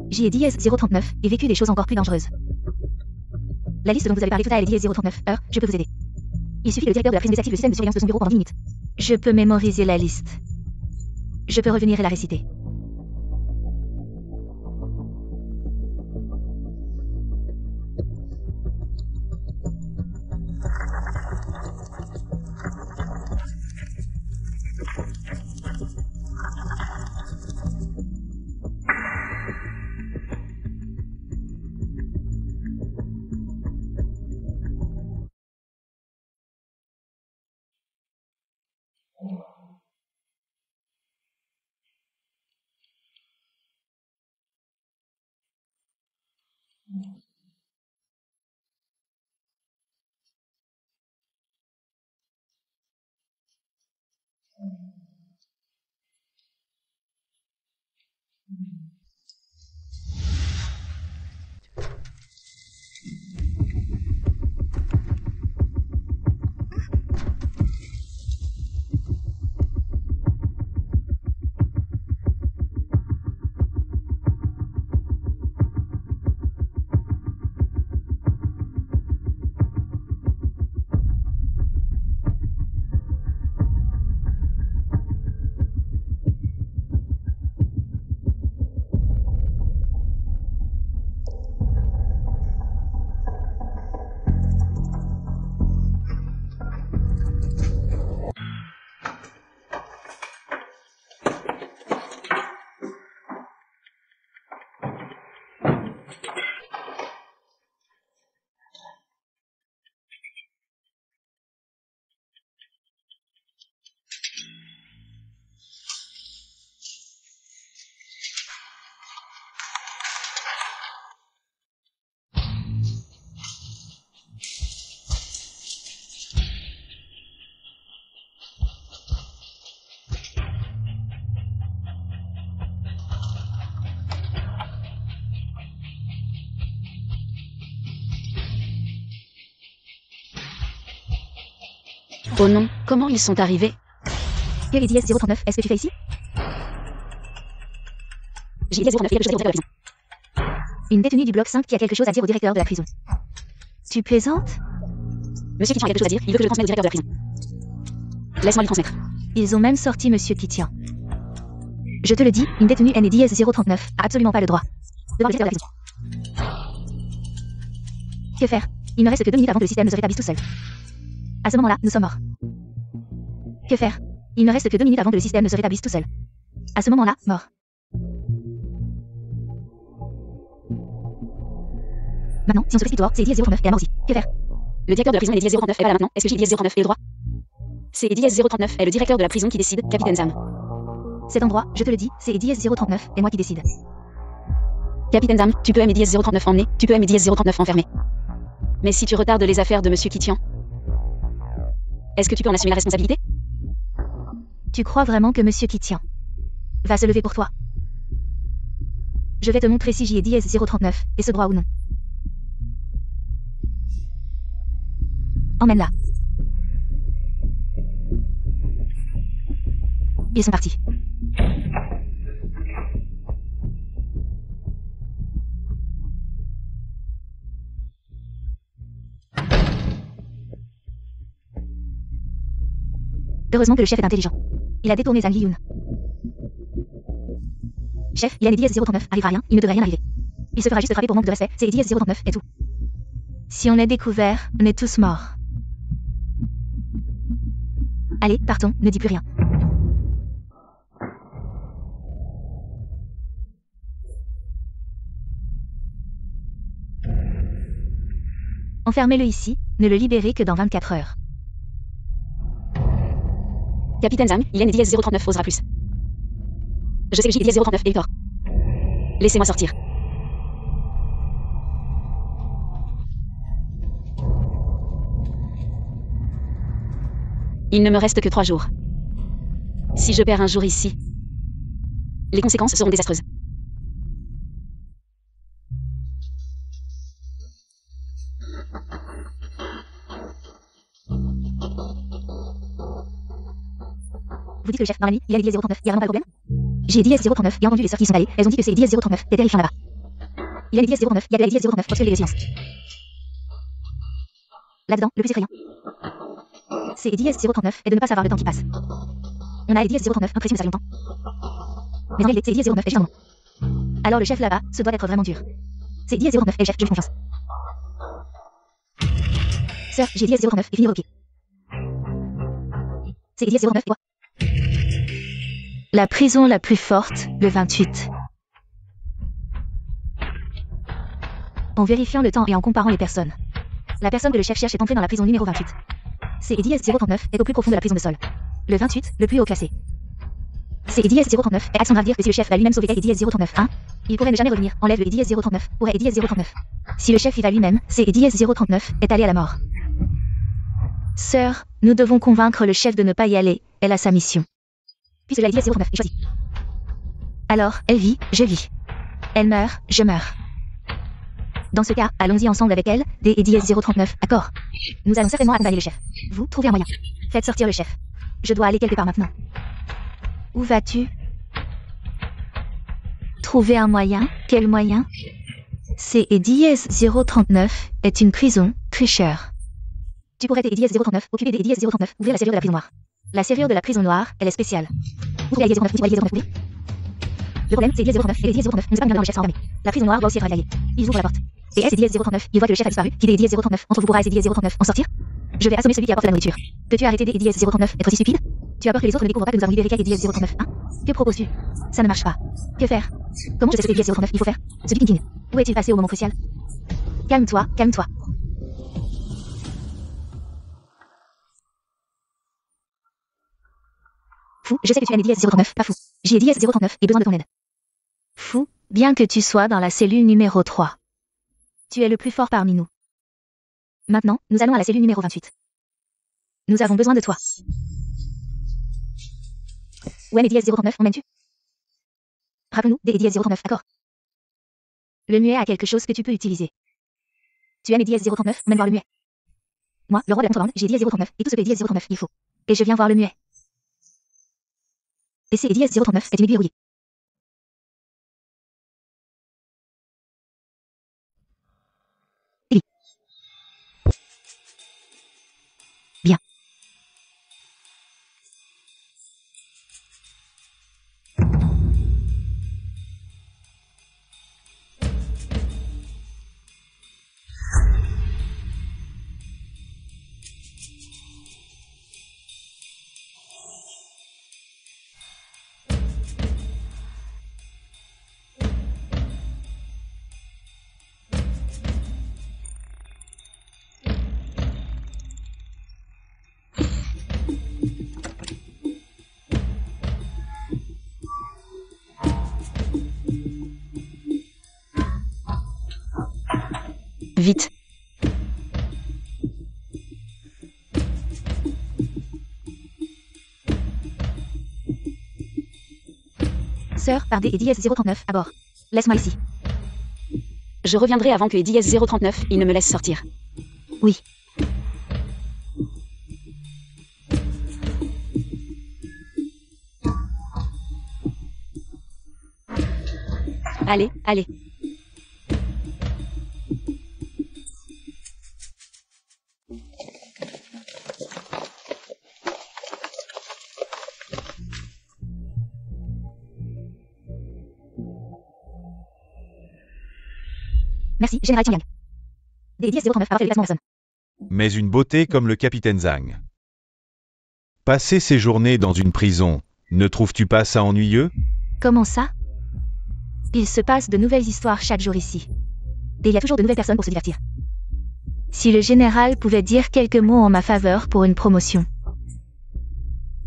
J'y ai DS039 et vécu des choses encore plus dangereuses. La liste dont vous avez parlé tout à l'heure est DS039. Je peux vous aider. Il suffit que le directeur de la prison désactive le système de surveillance de son bureau pendant 10 minutes. Je peux mémoriser la liste. Je peux revenir et la réciter. Oh non, comment ils sont arrivés? Que les DS039, est-ce que tu fais ici? J'ai DS039 quelque chose à dire au directeur de la prison. Une détenue du bloc 5 qui a quelque chose à dire au directeur de la prison. Tu plaisantes? Monsieur Kitian a quelque chose à dire, il veut que je transmette au directeur de la prison. Laisse-moi lui transmettre. Ils ont même sorti Monsieur Kitian. Je te le dis, une détenue N et DS039 a absolument pas le droit de voir le directeur de la prison. Que faire? Il ne reste que 2 minutes avant que le système ne se rétablisse tout seul. À ce moment-là, nous sommes morts. Que faire? Il ne reste que 2 minutes avant que le système ne se rétablisse tout seul. À ce moment-là, mort. Maintenant, si on se précipite dehors, c'est DS039 et la mort aussi. Que faire? Le directeur de la prison est DS039 est pas là maintenant. Est-ce que j'ai DS039 et le droit? C'est DS039 est le directeur de la prison qui décide, Capitaine Zam. Cet endroit, je te le dis, c'est DS039 et moi qui décide. Capitaine Zam, tu peux aimer DS039 emmener, tu peux aimer DS039 enfermé. Mais si tu retardes les affaires de Monsieur Kitian, est-ce que tu peux en assumer la responsabilité? Tu crois vraiment que Monsieur Kitian va se lever pour toi? Je vais te montrer si j'y ai DS039 et ce droit ou non. Emmène-la. Ils sont partis. Heureusement que le chef est intelligent. Il a détourné Zhang Yiyun. Chef, il a Eddie S039, arrivera rien, il ne devrait rien arriver. Il se fera juste frapper pour manque de respect, c'est Eddie S039 et tout. Si on est découvert, on est tous morts. Allez, partons, ne dis plus rien. Enfermez-le ici, ne le libérez que dans 24 heures. Capitaine Zhang, Yen Eddie S039 osera plus. Je sais que Eddie S039 est tort. Laissez-moi sortir. Il ne me reste que 3 jours. Si je perds un jour ici, les conséquences seront désastreuses. Vous dites que le chef, dans la nuit, il a Eddie S039, il y a vraiment pas de problème? J'ai Eddie S039, et entendu les sœurs qui y sont allées, elles ont dit que c'est Eddie S039, t'es terrifiant là-bas. Il a Eddie S039, il y a de la Eddie S039, observez les silences. Là-dedans, le plus effrayant. C'est Eddie S039, et de ne pas savoir le temps qui passe. On a Eddie S039, impression que ça fait longtemps. Mais en réalité, c'est Eddie S09, et juste un moment. Alors le chef là-bas, ce doit être vraiment dur. C'est Eddie S09, et le chef, je lui fais confiance. Sœur, j'ai Eddie S09, et finir ok. C'est Eddie S09, et quoi? La prison la plus forte, le 28. En vérifiant le temps et en comparant les personnes. La personne que le chef cherche est entrée dans la prison numéro 28. C'est Eddie S039, est au plus profond de la prison de sol. Le 28, le plus haut classé. C'est Eddie S039, et accent grave dire que si le chef va lui-même sauver Eddie S039, hein, il pourrait ne jamais revenir, enlève le Eddie S039, pourrait Eddie S039. Si le chef y va lui-même, c'est Eddie S039, est allé à la mort. Sœur, nous devons convaincre le chef de ne pas y aller, elle a sa mission. Puisque la Eddie S039 est choisie. Alors, elle vit, je vis. Elle meurt, je meurs. Dans ce cas, allons-y ensemble avec elle, des Eddie S039, d'accord? Nous allons certainement accompagner le chef. Vous, trouvez un moyen. Faites sortir le chef. Je dois aller quelque part maintenant. Où vas-tu? Trouver un moyen? Quel moyen? C'est Eddie S039, est une prison, tricheur. Tu pourrais être Eddie S039, occuper des Eddie S039, ouvrir la serrure de la prison noire. La serrure de la prison noire, elle est spéciale. Ouvrez la Eddie S039, Eddie S039, ouvrir. Le problème, c'est Eddie S039, et Eddie S039, on ne sait pas combien de temps le chef sera enfermé. La prison noire doit aussi être raillée. Ils ouvrent la porte. Et est-ce Eddie S039, il voit que le chef a disparu, qu'il est Eddie S039, entre vous pourra Eddie S039, en sortir? Je vais assommer celui qui apporte la nourriture. Peux-tu arrêter des Eddie S039, être aussi stupide? Tu as peur que les autres ne découvrent pas que nous avons libéré Eddie S039, hein? Que proposes-tu? Ça ne marche pas. Que faire? Comment je sais ce que Eddie S039 il faut faire? Ce King. Où est-il passé au moment crucial? Calme-toi, calme-toi. Fou, je sais que tu as Eddie S039, pas fou. J'ai Eddie S039 et besoin de ton aide. Fou, bien que tu sois dans la cellule numéro 3. Tu es le plus fort parmi nous. Maintenant, nous allons à la cellule numéro 28. Nous avons besoin de toi. Où est Eddie S039, on mène-tu? Rappelons-nous, des Eddie S039, d'accord? Le muet a quelque chose que tu peux utiliser. Tu aimes Eddie S039, on mène voir le muet. Moi, le roi de la contrebande, j'ai Eddie S039, et tout ce que Eddie S039 il faut. Et je viens voir le muet. Et c'est Eddie S039, est une aiguille rouillée. Ellie. Bien. Vite. Sœur, par des Eddie S039 à bord. Laisse-moi ici. Je reviendrai avant que Eddie S039, il ne me laisse sortir. Oui. Allez, allez. Merci, Général Tianyang. DDS 039, avoir fait le déplacement en personne. Mais une beauté comme le capitaine Zhang. Passer ses journées dans une prison, ne trouves-tu pas ça ennuyeux? Comment ça? Il se passe de nouvelles histoires chaque jour ici. Et il y a toujours de nouvelles personnes pour se divertir. Si le général pouvait dire quelques mots en ma faveur pour une promotion,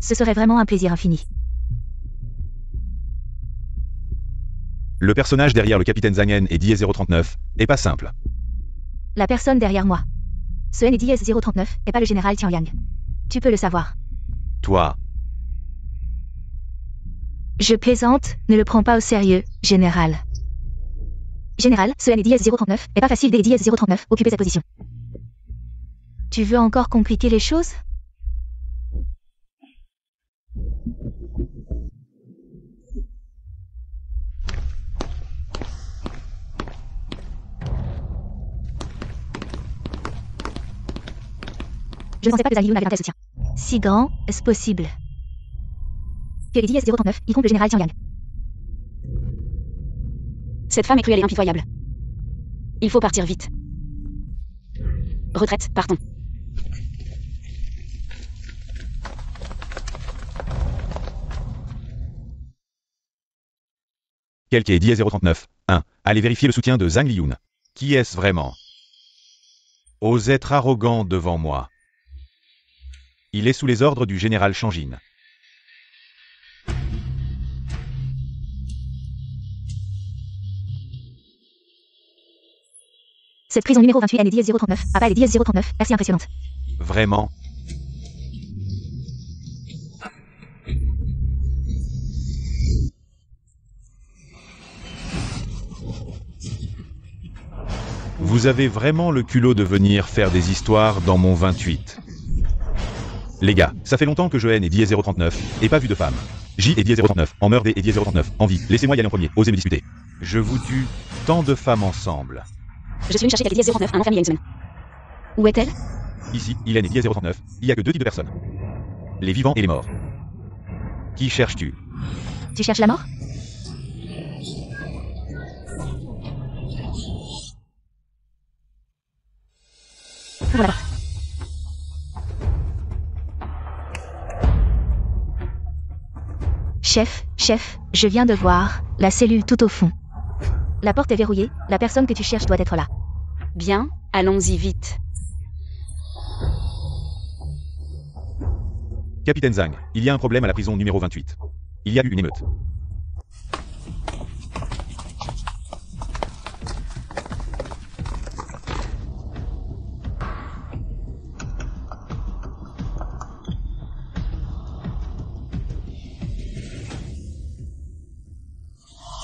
ce serait vraiment un plaisir infini. Le personnage derrière le capitaine Zhang et DDS 039 est pas simple. La personne derrière moi. Ce NDS 039 est pas le général Tianyang. Tu peux le savoir. Toi, Je plaisante, ne le prends pas au sérieux, général. Général, ce NDS 039 est pas facile d'NDS 039 occuper cette position. Tu veux encore compliquer les choses? Je ne pensais pas que Zhang Yiyun avait un tel soutien. Si grand, est-ce possible? Que les DDS 039, y compte le général Tianyang. Cette femme est cruelle et impitoyable. Il faut partir vite. Retraite, partons. quel qu'est DDS 039. 1. Allez vérifier le soutien de Zhang Yiyun. Qui est-ce vraiment? Ose être arrogant devant moi. Il est sous les ordres du général Shangin. Cette prison numéro 28 NDS 039, à pas les DDS 039, assez impressionnante. Vraiment? Vous avez vraiment le culot de venir faire des histoires dans mon 28. Les gars, ça fait longtemps que je haine et DDS 039, et pas vu de femme. J et DDS 039, en meurtre et DDS 039, en vie, laissez-moi y aller en premier, osez me disputer. Je vous tue, tant de femmes ensemble. Je suis venu chercher DDS 039 un enfermé il y a une semaine. Où est-elle? Ici, Hélène et DDS 039, il y a que deux types de personnes. Les vivants et les morts. Qui cherches-tu? Tu cherches la mort? Ouvre la porte. Chef, je viens de voir la cellule tout au fond. La porte est verrouillée, la personne que tu cherches doit être là. Bien, allons-y vite. Capitaine Zhang, il y a un problème à la prison numéro 28. Il y a eu une émeute.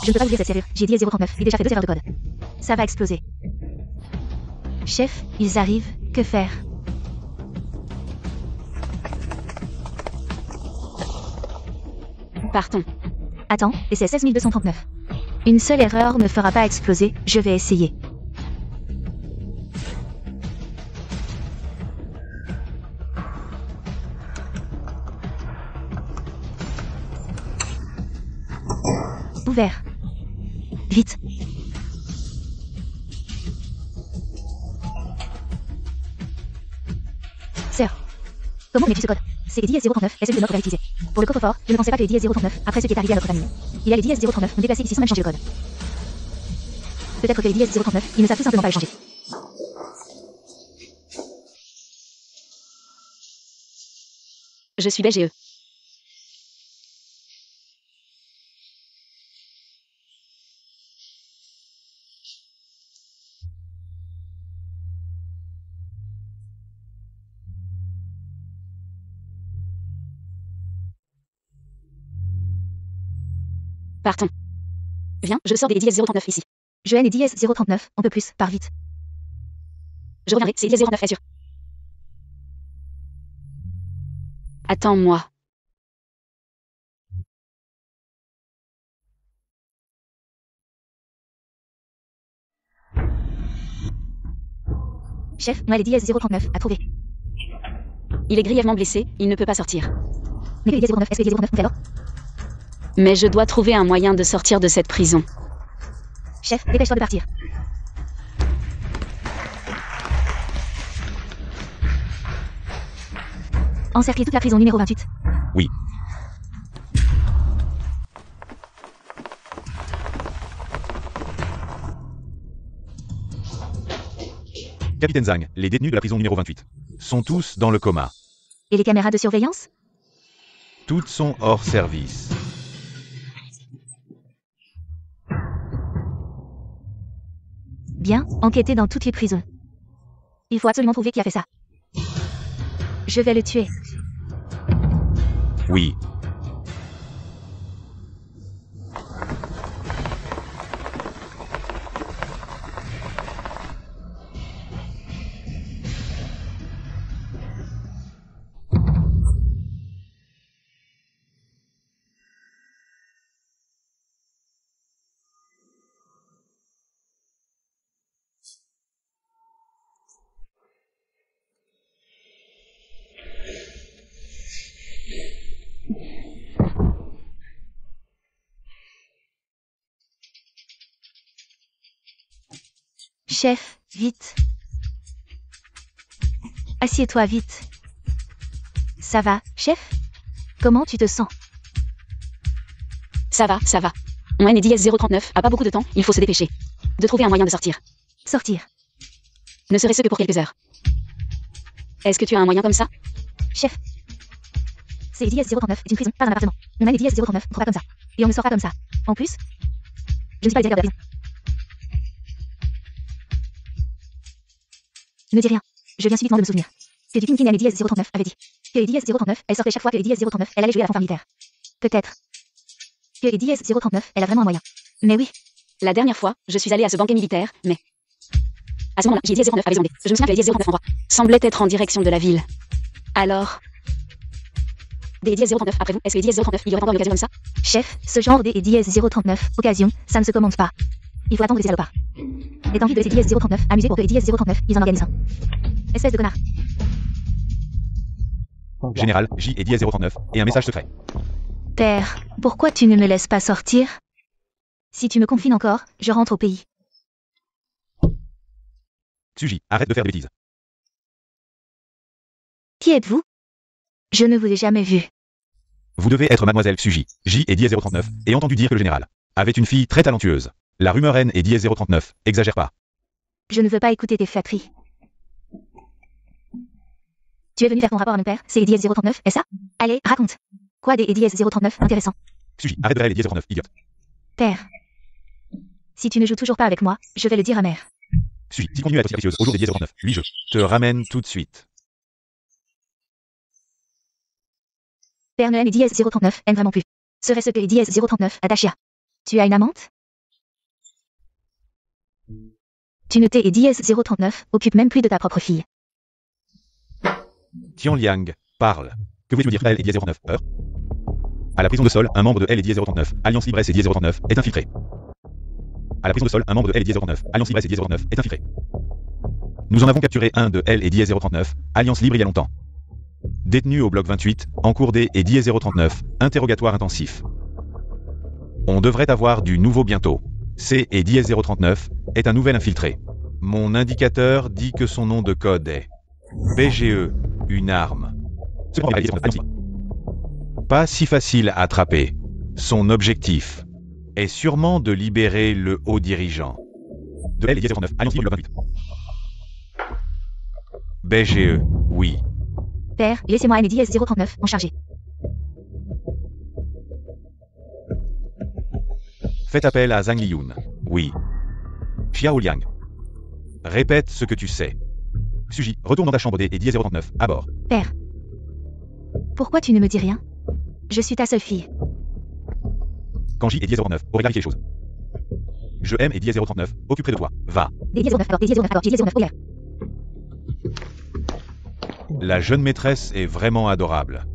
Je ne peux pas ouvrir cette serrure, j'ai dit 039, j'ai déjà fait 2 erreurs de code. Ça va exploser. Chef, ils arrivent, que faire? Partons. Attends, et c'est 16239. Une seule erreur ne fera pas exploser, je vais essayer. Ouvert. Vite. Sœur. Comment mets-tu ce code? C'est les DDS 039 et celui de notre utilisé. Pour le coffre-fort, je ne pensais pas que les DDS 039, après ce qui est arrivé à notre famille. Il y a les DDS 039 ont déplacé ici sans même changer le code. Peut-être que les DDS 039, ils ne savent tout simplement pas le changer. Je suis BGE. Partons. Viens, je sors des DDS 039 ici. Je haine les DDS 039, on peut plus, pars vite. Je reviendrai, c'est DDS 039, est sûr. Attends-moi. Chef, moi les DDS 039, à trouver. Il est grièvement blessé, il ne peut pas sortir. Mais les DDS 039, est-ce que les DDS 039 on fait alors? Mais je dois trouver un moyen de sortir de cette prison. Chef, dépêche-toi de partir. Encercler toute la prison numéro 28. Oui. Capitaine Zhang, les détenus de la prison numéro 28 sont tous dans le coma. Et les caméras de surveillance? Toutes sont hors service. Bien, enquêter dans toutes les prisons. Il faut absolument trouver qui a fait ça. Je vais le tuer. Oui. Chef, vite. Assieds-toi vite. Ça va, chef? Comment tu te sens? Ça va, ça va. Mon NDS 039 a pas beaucoup de temps, il faut se dépêcher. De trouver un moyen de sortir. Sortir. Ne serait-ce que pour quelques heures. Est-ce que tu as un moyen comme ça? Chef. C'est NDS 039, c'est une prison, pas un appartement. On a NDS 039, on fera comme ça. Et on ne sort pas comme ça. En plus, je ne suis pas le directeur de la prison. Ne dis rien. Je viens subitement de me souvenir. Que du Pinkin à NDS 039 avait dit. Que NDS 039, elle sortait chaque fois que NDS 039, elle allait jouer à la fanfare militaire. Peut-être. Que NDS 039, elle a vraiment un moyen. Mais oui. La dernière fois, je suis allée à ce banquet militaire, mais... À ce moment-là, NDS 039 avait zondé. Je me souviens que NDS 039 endroit semblait être en direction de la ville. Alors... Des NDS 039, après vous, est-ce que NDS 039, il y aurait encore une occasion comme ça? Chef, ce genre de NDS 039, occasion, ça ne se commande pas. Il faut attendre les salopards. Les envies de NDS 039, amusés pour que NDS 039, ils en organisent un. Espèce de connard. Général, J et NDS 039, et un message secret. Père, pourquoi tu ne me laisses pas sortir? Si tu me confines encore, je rentre au pays. Tsuji, arrête de faire des bêtises. Qui êtes-vous? Je ne vous ai jamais vu. Vous devez être mademoiselle Tsuji, J et NDS 039, et entendu dire que le général avait une fille très talentueuse. La rumeur N et NDS 039, exagère pas. Je ne veux pas écouter tes flatteries. Tu es venu faire ton rapport à mon père, c'est NDS 039, est-ce ça? Allez, raconte. Quoi des NDS 039 intéressant? Tsuji, arrête de réel NDS 039, idiote. Père. Si tu ne joues toujours pas avec moi, je vais le dire à mère. Tsuji, si tu continues à être aussi capricieuse au jour des NDS 039, lui je te ramène tout de suite. Père Noël et NDS 039 aime vraiment plus. Serait-ce que NDS 039 à Dashia? Tu as une amante? Tu ne t'es NDS 039, occupe même plus de ta propre fille. Tian Liang, parle. Que voulez-vous dire L et NDS 039, heure? À la prison de Sol, un membre de L et NDS 039, Alliance Libresse et NDS 039, est infiltré. À la prison de Sol, un membre de L et NDS 039, Alliance Libresse et NDS 039, est infiltré. Nous en avons capturé un de L et NDS 039, Alliance Libre il y a longtemps. Détenu au bloc 28, en cours D et NDS 039, interrogatoire intensif. On devrait avoir du nouveau bientôt. C et NDS 039 est un nouvel infiltré. Mon indicateur dit que son nom de code est BGE, une arme. Pas si facile à attraper. Son objectif est sûrement de libérer le haut dirigeant. De L et NDS 039, Alliance Libre bloc 28. BGE, oui. Père, laissez-moi NDS 039 en charger. Faites appel à Zhang Liyun. Oui. Xiao Liang. Répète ce que tu sais. Tsuji, retourne dans ta chambre D et NDS 039, à bord. Père. Pourquoi tu ne me dis rien? Je suis ta seule fille. Quand J et NDS 039 aurait clarifié les choses. Je aime et NDS 039, occuperai de toi. Va. NDS 09, alors, NDS 09, alors, NDS 09, oh yeah. La jeune maîtresse est vraiment adorable.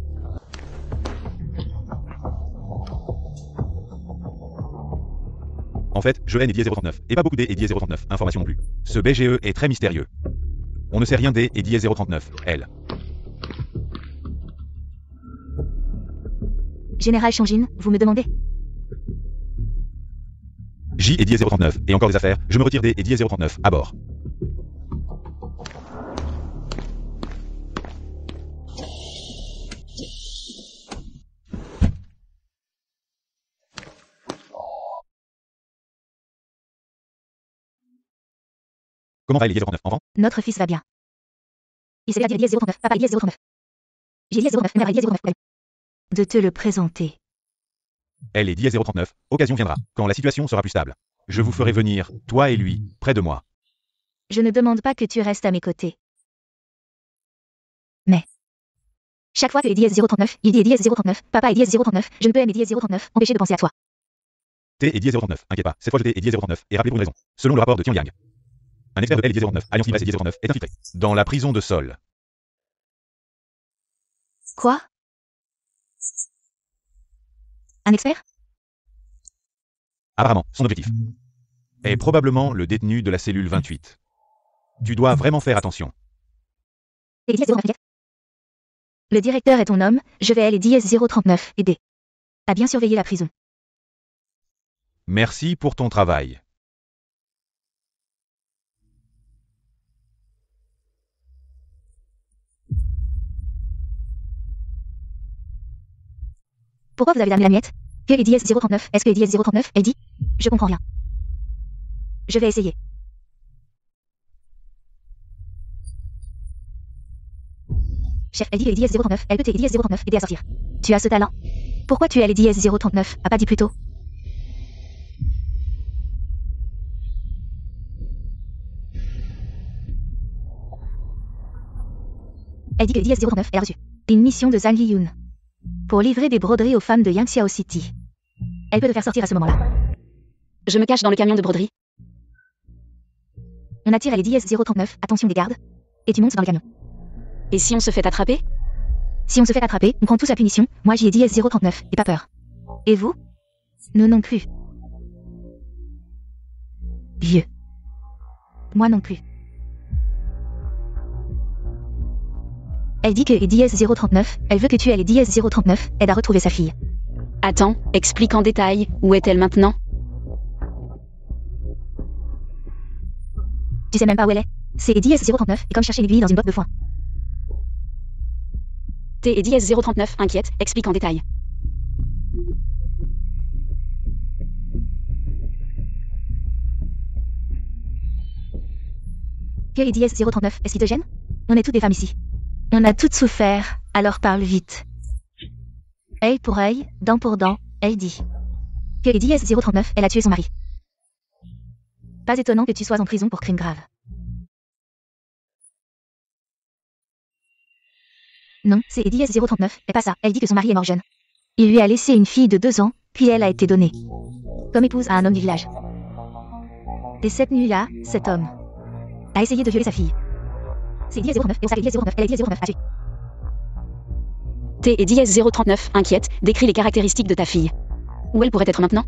En fait, je haine NDS 039, et pas beaucoup des NDS 039, information non plus. Ce BGE est très mystérieux. On ne sait rien des NDS 039, elle. Général Chongjin, vous me demandez? J et NDS 039, et encore des affaires, je me retire des NDS 039, à bord. Comment va Ellie 039, enfant? Notre fils va bien. Il s'est dit 039, papa 039. J'ai dit 039, mère 039. De te le présenter. Elle est 039, occasion viendra, quand la situation sera plus stable. Je vous ferai venir, toi et lui, près de moi. Je ne demande pas que tu restes à mes côtés. Mais chaque fois que Eddie est 039, il dit Eddie est 039, papa est 039, je ne peux aimer Eddie 039, empêcher de penser à toi. T est 039, inquiète pas, cette fois je t'ai Eddie 039, et rappelé pour une raison. Selon le rapport de Tian Yang, un expert de L 039, Alliance Libresse et 039, est infiltré dans la prison de Sol. Quoi? Un expert? Apparemment, son objectif est probablement le détenu de la cellule 28. Tu dois vraiment faire attention. Eddie 039. Le directeur est ton homme, je vais aller Eddie 039, aider à bien surveiller la prison. Merci pour ton travail. Pourquoi vous avez amené la miette? Que Eddie 039, est-ce que Eddie 039, Eddie? Je comprends rien. Je vais essayer. Chef, elle dit que Eddie 039, elle peut t'aider Eddie 039, aider à sortir. Tu as ce talent. Pourquoi tu es Eddie 039, a pas dit plus tôt? Elle dit que Eddie 039, elle a reçu une mission de Zhang Yiyun pour livrer des broderies aux femmes de Yangxiao City. Elle peut te faire sortir à ce moment-là. Je me cache dans le camion de broderie. On attire à Eddie 039, attention des gardes, et tu montes dans le camion. Et si on se fait attraper? Si on se fait attraper, on prend tous la punition. Moi j'y ai dit 039, et pas peur. Et vous? Nous non plus. Vieux. Moi non plus. Elle dit que Eddie 039, elle veut que tu aies Eddie 039, aide à retrouver sa fille. Attends, explique en détail, où est-elle maintenant? Tu sais même pas où elle est. C'est Eddie 039, et comme chercher l'aiguille dans une botte de foin. T'es Eddie 039, inquiète, explique en détail. Que Eddie 039, est-ce qui te gêne? On est toutes des femmes ici. On a toutes souffert, alors parle vite. Œil pour œil, dent pour dent, elle dit. Que Eddie 039, elle a tué son mari. Pas étonnant que tu sois en prison pour crime grave. Non, c'est Eddie 039, et pas ça, elle dit que son mari est mort jeune. Il lui a laissé une fille de 2 ans, puis elle a été donnée comme épouse à un homme du village. Et cette nuit-là, cet homme a essayé de violer sa fille. C'est Eddie 039, et on s'appelle Eddie 039, elle est Eddie 039 à tuer. T'es Eddie 039, inquiète, décris les caractéristiques de ta fille. Où elle pourrait être maintenant?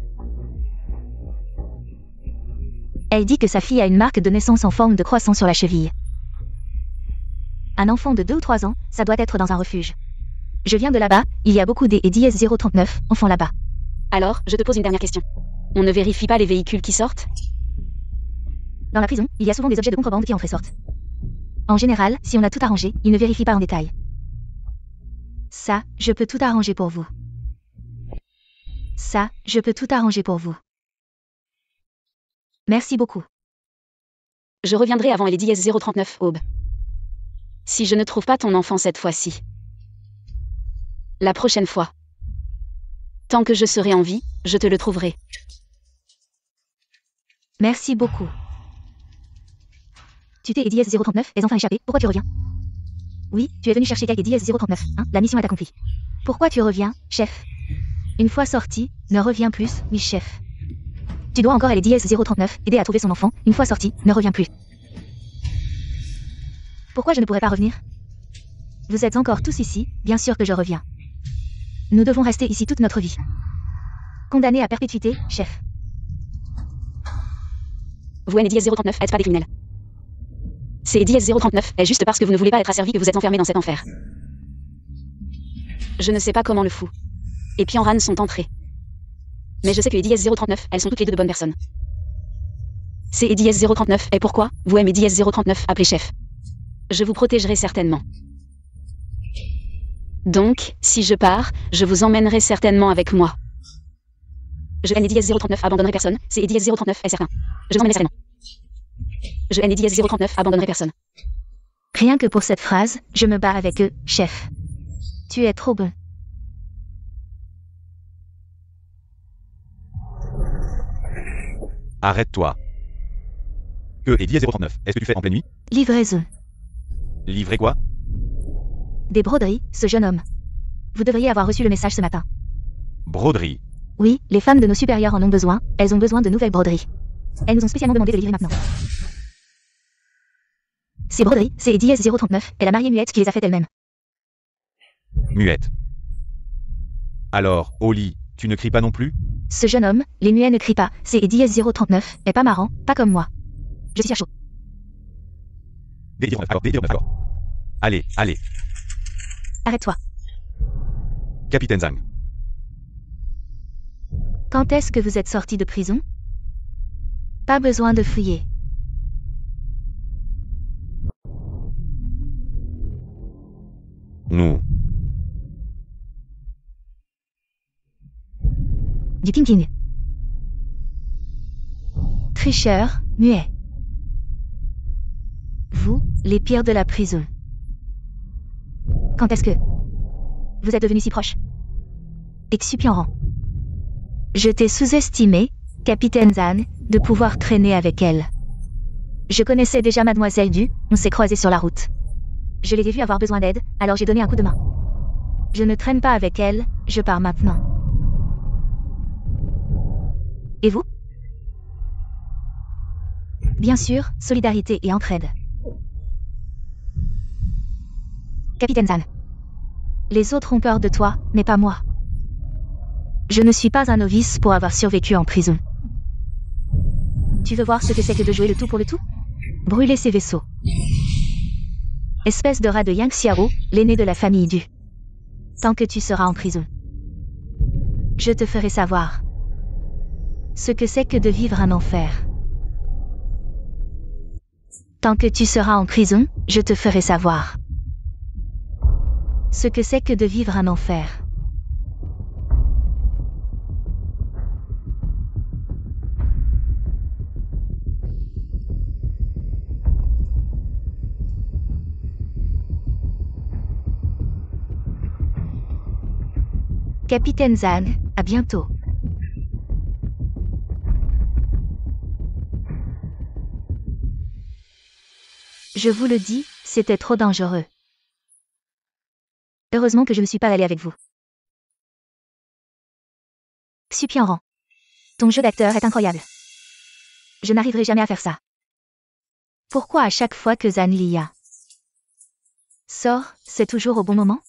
Elle dit que sa fille a une marque de naissance en forme de croissant sur la cheville. Un enfant de 2 ou 3 ans, ça doit être dans un refuge. Je viens de là-bas, il y a beaucoup des Eddie 039 enfants là-bas. Alors, je te pose une dernière question. On ne vérifie pas les véhicules qui sortent? Dans la prison, il y a souvent des objets de contrebande qui entrent et sortent. En général, si on a tout arrangé, ils ne vérifient pas en détail. Ça, je peux tout arranger pour vous. Ça, je peux tout arranger pour vous. Merci beaucoup. Je reviendrai avant les 039 aube. Si je ne trouve pas ton enfant cette fois-ci. La prochaine fois. Tant que je serai en vie, je te le trouverai. Merci beaucoup. Tu t'es Eddie 039, les enfants échappés, pourquoi tu reviens? Oui, tu es venu chercher Eddie 039, hein, la mission est accomplie. Pourquoi tu reviens, chef? Une fois sorti, ne reviens plus, oui chef. Tu dois encore aller Eddie 039, aider à trouver son enfant, une fois sorti, ne reviens plus. Pourquoi je ne pourrais pas revenir? Vous êtes encore tous ici, bien sûr que je reviens. Nous devons rester ici toute notre vie. Condamné à perpétuité, chef. Vous Eddie 039, êtes pas des criminels. C'est Eddie 039, est juste parce que vous ne voulez pas être asservi que vous êtes enfermé dans cet enfer. Je ne sais pas comment le fou et Pianran sont entrés. Mais je sais que Eddie 039, elles sont toutes les deux de bonnes personnes. C'est Eddie 039, et pourquoi vous aimez Eddie 039, appelez chef. Je vous protégerai certainement. Donc, si je pars, je vous emmènerai certainement avec moi. Je aime Eddie 039, abandonnerai personne, c'est Eddie 039, est certain. Je vous emmènerai certainement. Je N et dièse 039 abandonnerai personne. Rien que pour cette phrase, je me bats avec eux, chef. Tu es trop bon. Arrête-toi. Que est dièse 039? Est-ce que tu fais en pleine nuit? Livraison. Livrer quoi? Des broderies, ce jeune homme. Vous devriez avoir reçu le message ce matin. Broderie. Oui, les femmes de nos supérieurs en ont besoin, elles ont besoin de nouvelles broderies. Elles nous ont spécialement demandé de les livrer maintenant. Ces broderies, c'est dièse 039, et la mariée muette qui les a faites elle-même. Muette. Alors, au lit, tu ne cries pas non plus? Ce jeune homme, les muets ne crient pas, c'est dièse 039, est pas marrant, pas comme moi. Je suis à chaud. D09 alors, D09 alors. Allez, allez. Arrête-toi. Capitaine Zhang. Quand est-ce que vous êtes sorti de prison? Pas besoin de fouiller. Nous. Du King. Tricheur, muet. Vous, les pires de la prison. Quand est-ce que vous êtes devenus si proches? Excipient. Je t'ai sous-estimé, Capitaine Zhang, de pouvoir traîner avec elle. Je connaissais déjà Mademoiselle Du, on s'est croisés sur la route. Je l'ai vue avoir besoin d'aide, alors j'ai donné un coup de main. Je ne traîne pas avec elle, je pars maintenant. Et vous? Bien sûr, solidarité et entraide. Capitaine Zhang. Les autres ont peur de toi, mais pas moi. Je ne suis pas un novice pour avoir survécu en prison. Tu veux voir ce que c'est que de jouer le tout pour le tout? Brûler ses vaisseaux. Espèce de rat de Yang Xiao, l'aîné de la famille Du. Tant que tu seras en prison, je te ferai savoir ce que c'est que de vivre un enfer. Tant que tu seras en prison, je te ferai savoir ce que c'est que de vivre un enfer. Capitaine Zhang, à bientôt. Je vous le dis, c'était trop dangereux. Heureusement que je ne suis pas allé avec vous. Supierang. Ton jeu d'acteur est incroyable. Je n'arriverai jamais à faire ça. Pourquoi à chaque fois que Zhang Liya sort, c'est toujours au bon moment?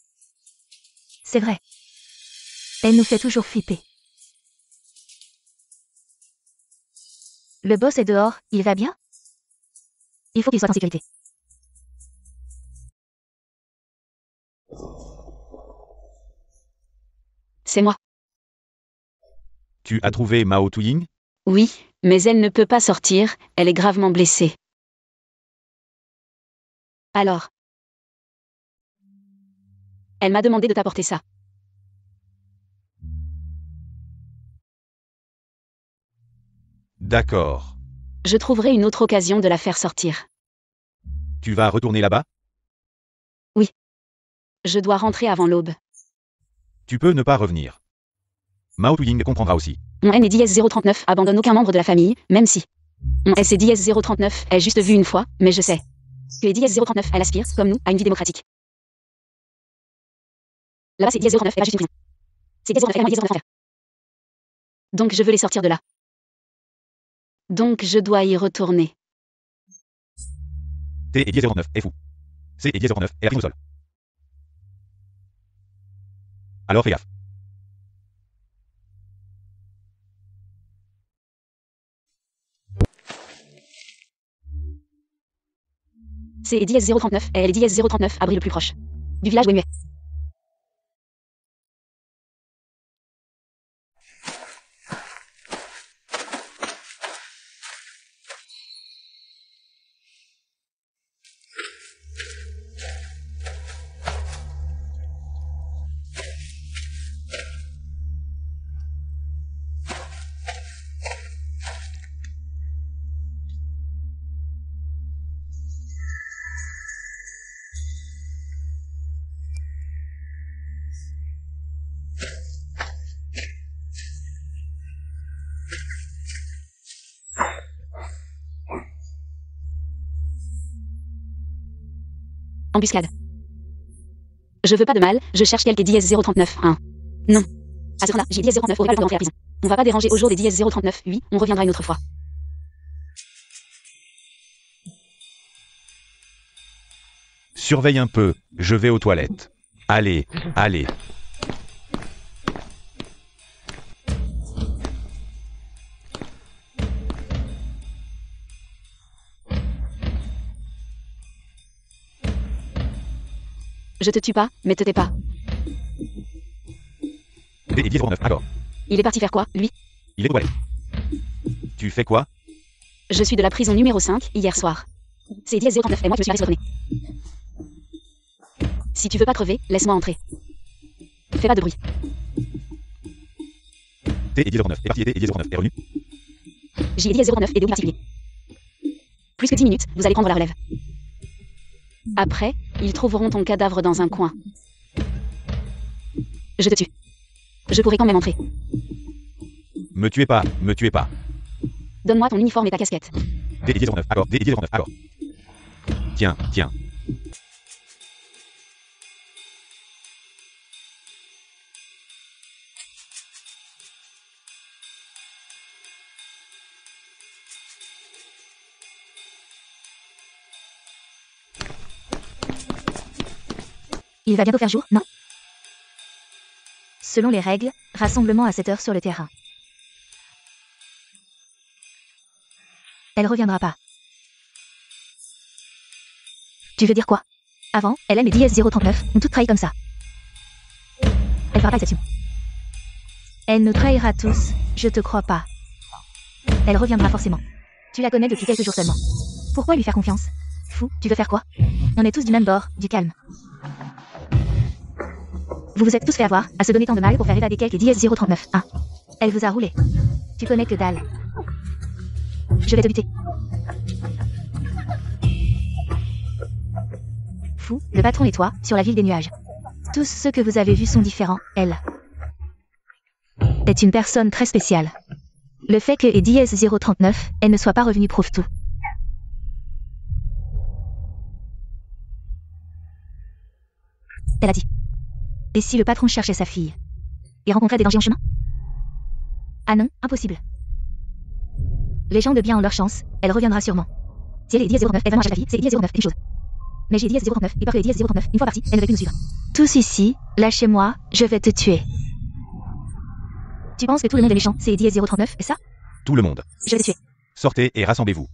C'est vrai. Elle nous fait toujours flipper. Le boss est dehors, il va bien? Il faut qu'il soit en sécurité. C'est moi. Tu as trouvé Mao Tuying? Oui, mais elle ne peut pas sortir, elle est gravement blessée. Alors? Elle m'a demandé de t'apporter ça. D'accord. Je trouverai une autre occasion de la faire sortir. Tu vas retourner là-bas? Oui. Je dois rentrer avant l'aube. Tu peux ne pas revenir. Mao Tuying comprendra aussi. Mon N est dièse 039 abandonne aucun membre de la famille, même si. Mon S est dièse 039 est juste vu une fois, mais je sais que dièse 039 elle aspire, comme nous, à une vie démocratique. Là-bas c'est dièse 039 et pas juste une prison. C'est dièse 039 également et dièse 039 enfer. Donc je veux les sortir de là. Donc je dois y retourner. T et dièse 09 est fou. C et dièse 09 est la prime au sol. Alors fais gaffe. C'est dièse 039 et elle est dièse 039 abri le plus proche du village Wenmue. Embuscade. Je veux pas de mal, je cherche quelques dièse 039, hein. Non. À ce moment-là, j'ai dièse 039 aurait pas le temps d'entrer à la prison. On va pas déranger au jour des dièse 039, oui, on reviendra une autre fois. Surveille un peu, je vais aux toilettes. Allez, allez. Je te tue pas, mais te tais pas. D et dièse 09, accord. Il est parti faire quoi, lui? Il est aux toilettes. Tu fais quoi? Je suis de la prison numéro 5, hier soir. C'est dièse 039 et moi qui me suis arrêté retourné. Si tu veux pas crever, laisse-moi entrer. Fais pas de bruit. T et dièse 09 est parti et T et dièse 09 est revenu. J'y ai dièse 09 et des particulier. Plus que 10 minutes, vous allez prendre la relève. Après, ils trouveront ton cadavre dans un coin. Je te tue. Je pourrais quand même entrer. Me tuez pas, me tuez pas. Donne-moi ton uniforme et ta casquette. D et dièse 09, accord, D et dièse 09, accord. Tiens, tiens. Il va bientôt faire jour, non? Selon les règles, rassemblement à 7 heures sur le terrain. Elle reviendra pas. Tu veux dire quoi? Avant, elle et dièse 039 ont toutes trahi comme ça. Elle fera pas exception. Elle nous trahira tous, je te crois pas. Elle reviendra forcément. Tu la connais depuis quelques jours seulement. Pourquoi lui faire confiance? Fou, tu veux faire quoi? On est tous du même bord, du calme. Vous vous êtes tous fait avoir, à se donner tant de mal pour faire évader quelques dièse 039, hein. Elle vous a roulé. Tu connais que dalle. Je vais te buter. Fou, le patron et toi, sur la ville des nuages. Tous ceux que vous avez vus sont différents, elle est une personne très spéciale. Le fait que et dièse 039, elle ne soit pas revenue prouve tout. Elle a dit. Et si le patron cherchait sa fille et rencontrait des dangers en chemin? Ah non, impossible. Les gens de bien ont leur chance, elle reviendra sûrement. Si elle est dièse 039, elle vraiment cherche la fille, c'est dièse 039, une chose. Mais j'ai dièse 039, et parce que dièse 039, une fois partie, elle ne veut plus nous suivre. Tous ici, lâchez-moi, je vais te tuer. Tu penses que tout le monde est méchant, c'est dièse 039, et ça? Tout le monde. Je vais te tuer. Sortez et rassemblez-vous.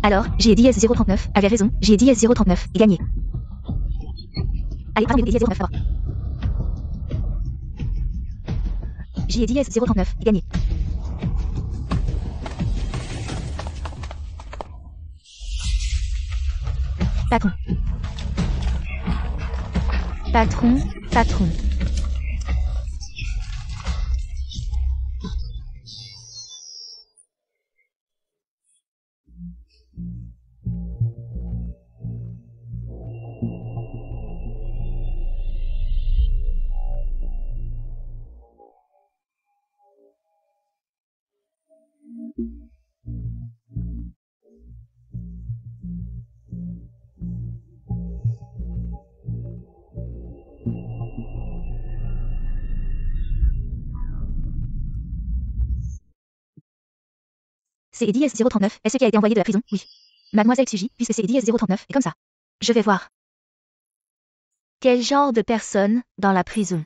Alors, j'ai dièse 039, avait raison, j'ai dièse 039, et gagné. Allez, rassemblez-vous, dièse 039 d'abord. J'ai dièse 039, et gagné. Patron. Patron, patron. C'est Eddie S039, est-ce qui a été envoyé de la prison? Oui. Mademoiselle Tsuji, puisque c'est Eddie S039, et comme ça. Je vais voir. Quel genre de personne, dans la prison,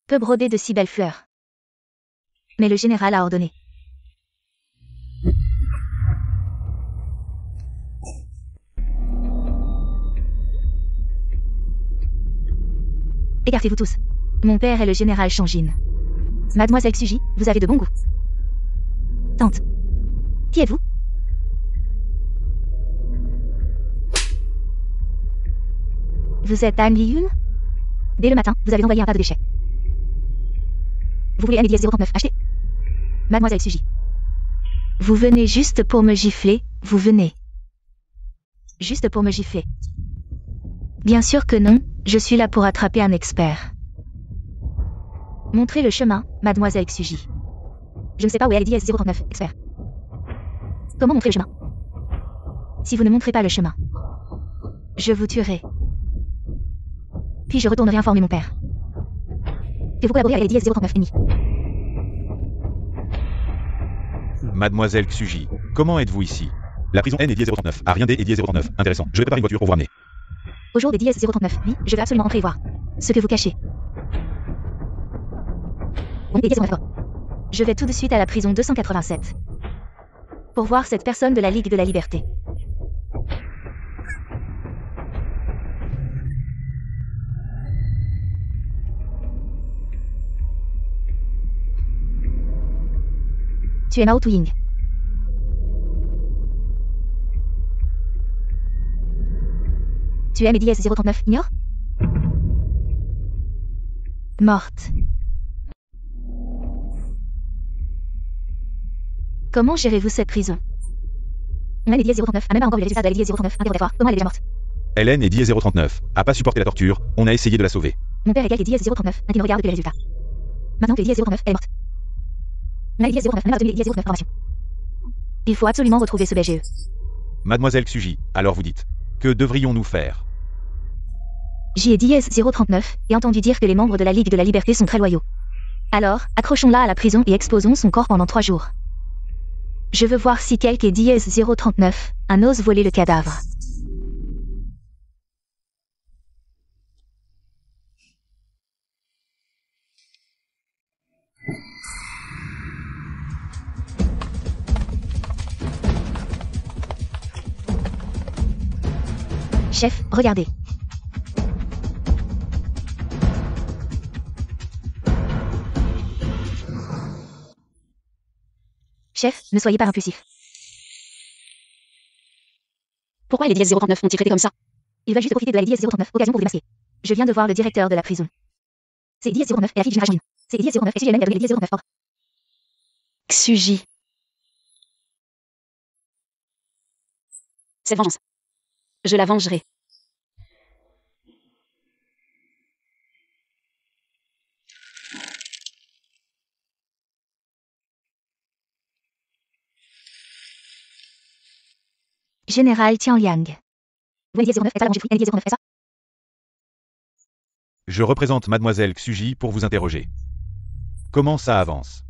peut broder de si belles fleurs? Mais le général a ordonné. Écartez-vous tous. Mon père est le général Shangin. Mademoiselle Tsuji, vous avez de bons goûts. Tante. Qui êtes-vous? Vous êtes Anne Li-Yun? Dès le matin, vous avez envoyé un tas de déchets. Vous voulez Anne 039 acheter? Mademoiselle Tsuji. Vous venez juste pour me gifler, vous venez. Juste pour me gifler. Bien sûr que non, je suis là pour attraper un expert. Montrez le chemin, Mademoiselle Tsuji. Je ne sais pas où est Lady S039, expert. Comment montrer le chemin? Si vous ne montrez pas le chemin, je vous tuerai. Puis je retournerai informer mon père que vous collaborez avec les 10-039 ennemis. Mademoiselle Xuji, comment êtes-vous ici? La prison N et 10-039. Ah, rien des et 10-039. Intéressant. Je vais préparer une voiture pour vous ramener. Au jour des 10-039, oui, je vais absolument entrer et voir ce que vous cachez. Bon, des 10-039. Je vais tout de suite à la prison 287 pour voir cette personne de la Ligue de la Liberté. Tu es Mao Tuying. Tu es Mehdi S039, ignore? Morte. Comment gérez-vous cette prison? Mehdi S039 a même pas encore eu les résultats de la Lady S039 interrogatoire. Comment elle est déjà morte? Hélène et 10-039 a pas supporté la torture, on a essayé de la sauver. Mon père est quelqu'un qui 10-039, qui ne regarde que les résultats. Maintenant que 10-039, elle est morte. Mehdi S039 n'a pas obtenu les 10-039 informations. Il faut absolument retrouver ce BGE. Mademoiselle Xuji, alors vous dites, que devrions-nous faire? J'y ai 10-039 et entendu dire que les membres de la Ligue de la Liberté sont très loyaux. Alors, accrochons-la à la prison et exposons son corps pendant 3 jours. Je veux voir si quelque 10-039 un ose voler le cadavre. Chef, regardez. Chef, ne soyez pas impulsif. Pourquoi les 10-039 ont-ils traité comme ça? Il va juste profiter de la 10-039, occasion pour vous démasquer. Je viens de voir le directeur de la prison. C'est 10-039 et la fille du général Jean-Yin. C'est 10-039 et si elle-même a donné les 10-039 ordres. Xuji. Cette vengeance. Je la vengerai. Général Tian Liang. Vous 10-039 est à la manger fruit, 10-039 est ça? Je représente Mademoiselle Xuji pour vous interroger. Comment ça avance?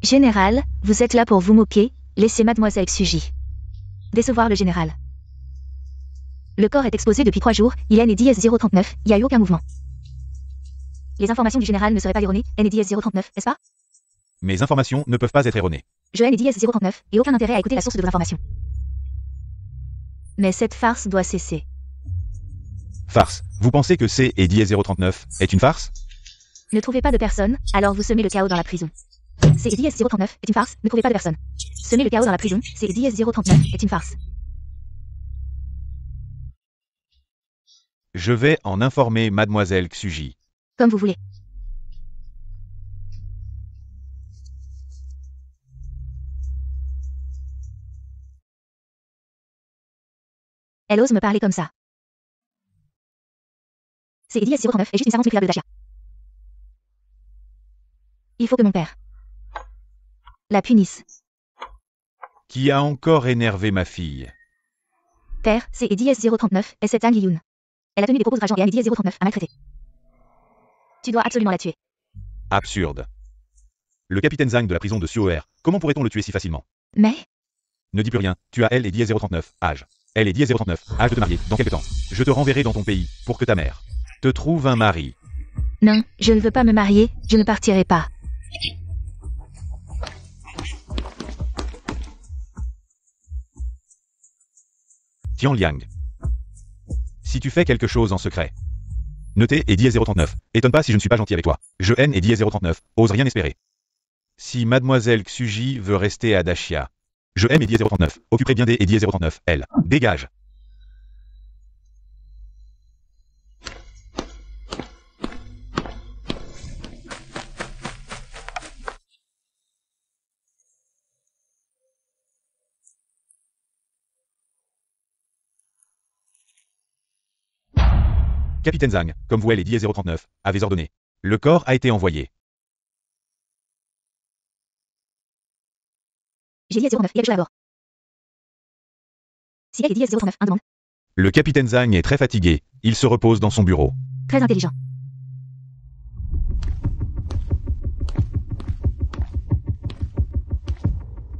Général, vous êtes là pour vous moquer, laissez Mademoiselle Xuji décevoir le général. Le corps est exposé depuis 3 jours, il est ND10-039, il n'y a eu aucun mouvement. Les informations du général ne seraient pas erronées, ND10-039, n'est-ce pas? Mes informations ne peuvent pas être erronées. Je ND10-039, et aucun intérêt à écouter la source de vos informations. Mais cette farce doit cesser. Farce. Vous pensez que C et 10-039 est une farce? Ne trouvez pas de personne, alors vous semez le chaos dans la prison. C et 10-039 est une farce, ne trouvez pas de personne. Semez le chaos dans la prison, C et 10-039 est une farce. Je vais en informer Mademoiselle Xuji. Comme vous voulez. Elle ose me parler comme ça. C'est 10-039 est juste une servante spéculable d'Achia. Il faut que mon père la punisse. Qui a encore énervé ma fille? Père, c'est 10-039 et c'est Ang Yun. Elle a tenu des propos rageants et Ang 10-039 a maltraité. Tu dois absolument la tuer. Absurde. Le capitaine Zhang de la prison de Suoer, comment pourrait-on le tuer si facilement? Mais, Ne dis plus rien, tu as elle et 10-039, âge. Elle et 10-039, âge de te marier, dans quelque temps. Je te renverrai dans ton pays, pour que ta mère te trouve un mari. non, je ne veux pas me marier, je ne partirai pas. Tian Liang. Si tu fais quelque chose en secret. Notez et 10-039. Étonne pas si je ne suis pas gentil avec toi. Je haine et 10-039. Ose rien espérer. Si Mademoiselle Xuji veut rester à Dachia. Je aime et 10-039. Occuperai bien des et 10-039. Elle. Dégage. Capitaine Zhang, comme vous et les 10-039, avez ordonné. Le corps a été envoyé. J'ai 10-039, il y a quelque chose à bord. Si elle est 039, un demande. Le capitaine Zhang est très fatigué. Il se repose dans son bureau. Très intelligent.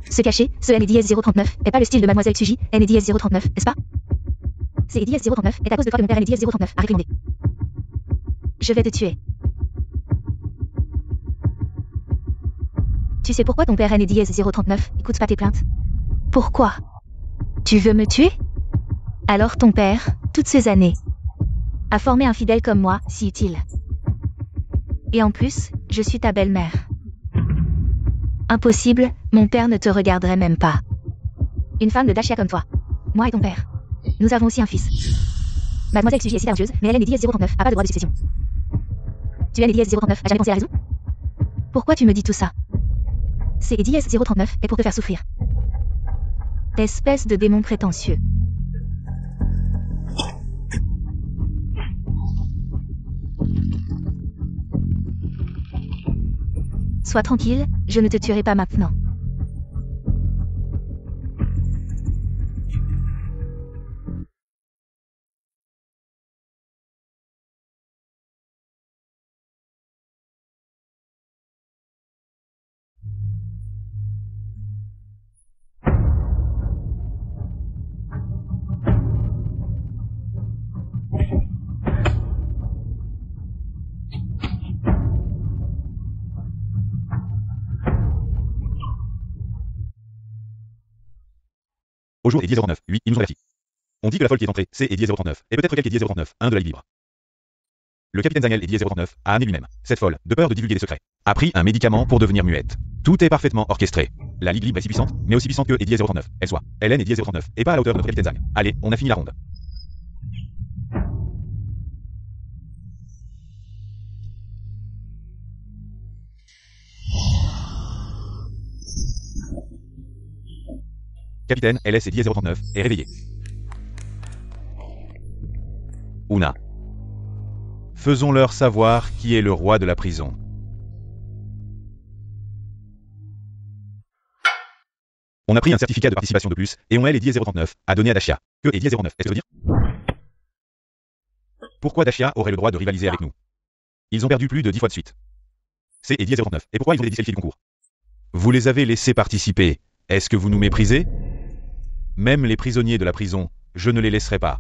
Se cacher, ce NDS 039 est pas le style de Mademoiselle Tsuji, NDS 039, n'est-ce pas? C'est NDS 039 est à cause de toi que mon père NDS 039 a réprimandé. Je vais te tuer. Tu sais pourquoi ton père NDS 039 écoute pas tes plaintes? Pourquoi? Tu veux me tuer? Alors ton père, toutes ces années, a formé un fidèle comme moi, si utile. Et en plus, je suis ta belle-mère. Impossible, mon père ne te regarderait même pas. Une femme de Dashia comme toi. Moi et ton père. Nous avons aussi un fils. Mademoiselle Tsuji est si talentueuse, mais elle est NDS 039, a pas de droit de succession. Tu es NDS 039, a jamais pensé à la raison? Pourquoi tu me dis tout ça? C'est NDS 039 est pour te faire souffrir. Espèce de démon prétentieux. Sois tranquille, je ne te tuerai pas maintenant. Au jour Eddie 039, lui, ils nous ont avertis. On dit que la folle qui est entrée, c'est Eddie 039, et peut-être quelque Eddie 039, un de la Ligue libre. Le capitaine Daniel Eddie 039 a amené lui-même, cette folle, de peur de divulguer des secrets, a pris un médicament pour devenir muette. Tout est parfaitement orchestré. La Ligue libre est si puissante, mais aussi puissante que Eddie 039, elle soit. Hélène Eddie 039, et pas à la hauteur de notre capitaine Zhang. Allez, on a fini la ronde. Capitaine, LS Eddie 039, est réveillé. Una. Faisons-leur savoir qui est le roi de la prison. On a pris un certificat de participation de plus, et on est Eddie 039, à donner à Dashia. Que Eddie 009, est-ce que je veux dire? Pourquoi Dashia aurait le droit de rivaliser avec nous? Ils ont perdu plus de 10 fois de suite. C'est Eddie 039, et pourquoi ils ont disqualifié du concours? Vous les avez laissés participer, est-ce que vous nous méprisez? Même les prisonniers de la prison, je ne les laisserai pas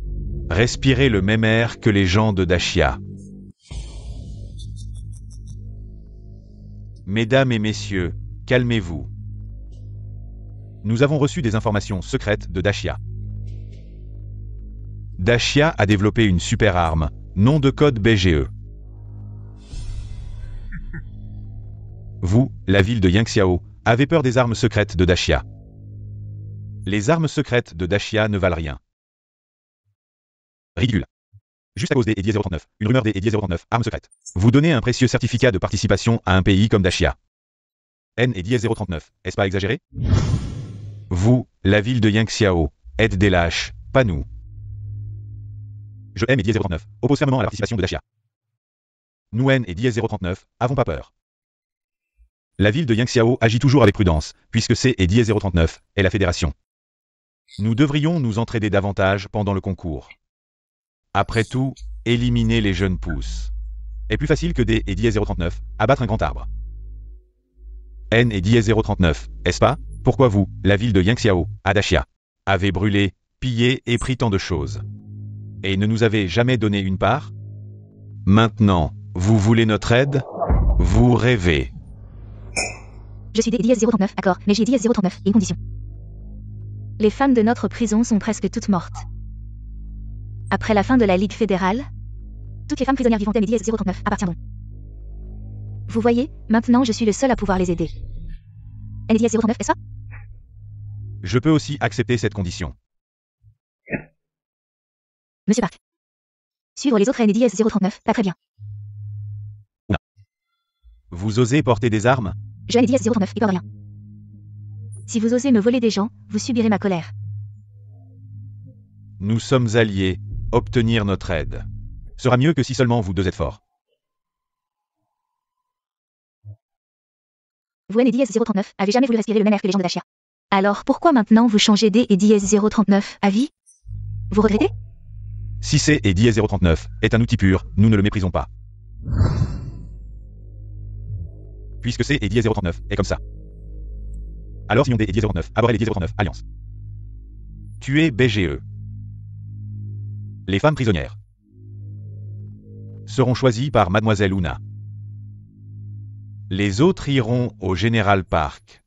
respirer le même air que les gens de Dashia. Mesdames et messieurs, calmez-vous. Nous avons reçu des informations secrètes de Dashia. Dashia a développé une super arme, nom de code BGE. Vous, la ville de Yangxiao, avez peur des armes secrètes de Dashia. Les armes secrètes de Dashia ne valent rien. Ridicule. Juste à cause des Eddie 039, une rumeur des Eddie 039, armes secrètes. Vous donnez un précieux certificat de participation à un pays comme Dashia. N Eddie 039, est-ce pas exagéré? Vous, la ville de Yangxiao, êtes des lâches, pas nous. Je aime Eddie 039, oppose fermement à la participation de Dashia. Nous N et Eddie 039, avons pas peur. La ville de Yangxiao agit toujours avec prudence, puisque c'est Eddie 039 et la fédération. Nous devrions nous entraider davantage pendant le concours. Après tout, éliminer les jeunes pousses est plus facile que des Eddie 039, abattre un grand arbre. N Eddie 039, est-ce pas? Pourquoi vous, la ville de Yangxiao, à Dashia, avez brûlé, pillé et pris tant de choses? Et ne nous avez jamais donné une part? Maintenant, vous voulez notre aide? Vous rêvez. Je suis des Eddie 039, d'accord, mais j'ai Eddie 039, et une condition. Les femmes de notre prison sont presque toutes mortes. Après la fin de la Ligue fédérale, toutes les femmes prisonnières vivantes d'Eddie 039 appartiendront. Vous voyez, maintenant je suis le seul à pouvoir les aider. Eddie 039, est-ce ça? Je peux aussi accepter cette condition. Monsieur Park. Suivre les autres Eddie 039, pas très bien. Non. Vous osez porter des armes? Je Eddie 039, et pas rien. Si vous osez me voler des gens, vous subirez ma colère. Nous sommes alliés. Obtenir notre aide sera mieux que si seulement vous deux êtes forts. Vous Eddie 039, avez jamais voulu respirer le même air que les gens de Dashia. Alors pourquoi maintenant vous changez des Eddie 039 à vie? Vous regrettez? Si C et dièse 039 est un outil pur, nous ne le méprisons pas. Puisque C et dièse 039 est comme ça. Alors Sion D et dièse 039, aborder les dièse 039, alliance. Tuer BGE. Les femmes prisonnières seront choisies par Mademoiselle Ouna. Les autres iront au General Park.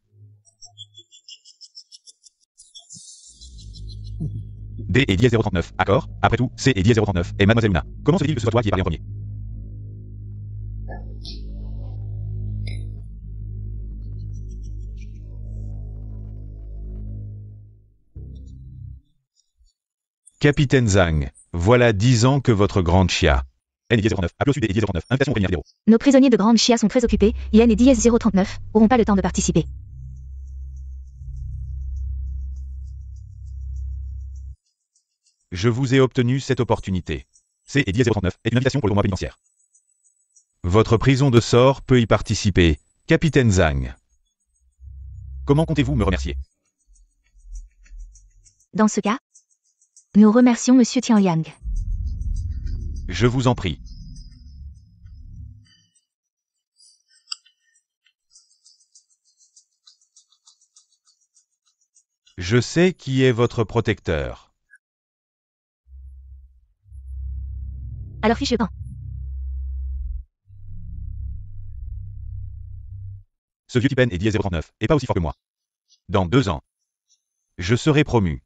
D et dièse 039, accord. Après tout, C et dièse 039 et Mademoiselle Ouna. Comment se fait-il que ce soit toi qui aies parlé en premier? Capitaine Zhang, voilà 10 ans que votre grande chia. N et dièse 039, appel au sud et dièse 039, invitation au préliminaire 0. Nos prisonniers de Grande Chia sont très occupés, Yen et dièse 039 n'auront pas le temps de participer. Je vous ai obtenu cette opportunité. C et dièse 039 est une invitation pour le tournoi pénitentiaire. Votre prison de sort peut y participer, Capitaine Zhang. Comment comptez-vous me remercier? Dans ce cas, nous remercions Monsieur Tian Yang. Je vous en prie. Je sais qui est votre protecteur. Alors fiche le camp. Ce vieux Tipen est dièse 039, et pas aussi fort que moi. Dans 2 ans, je serai promu.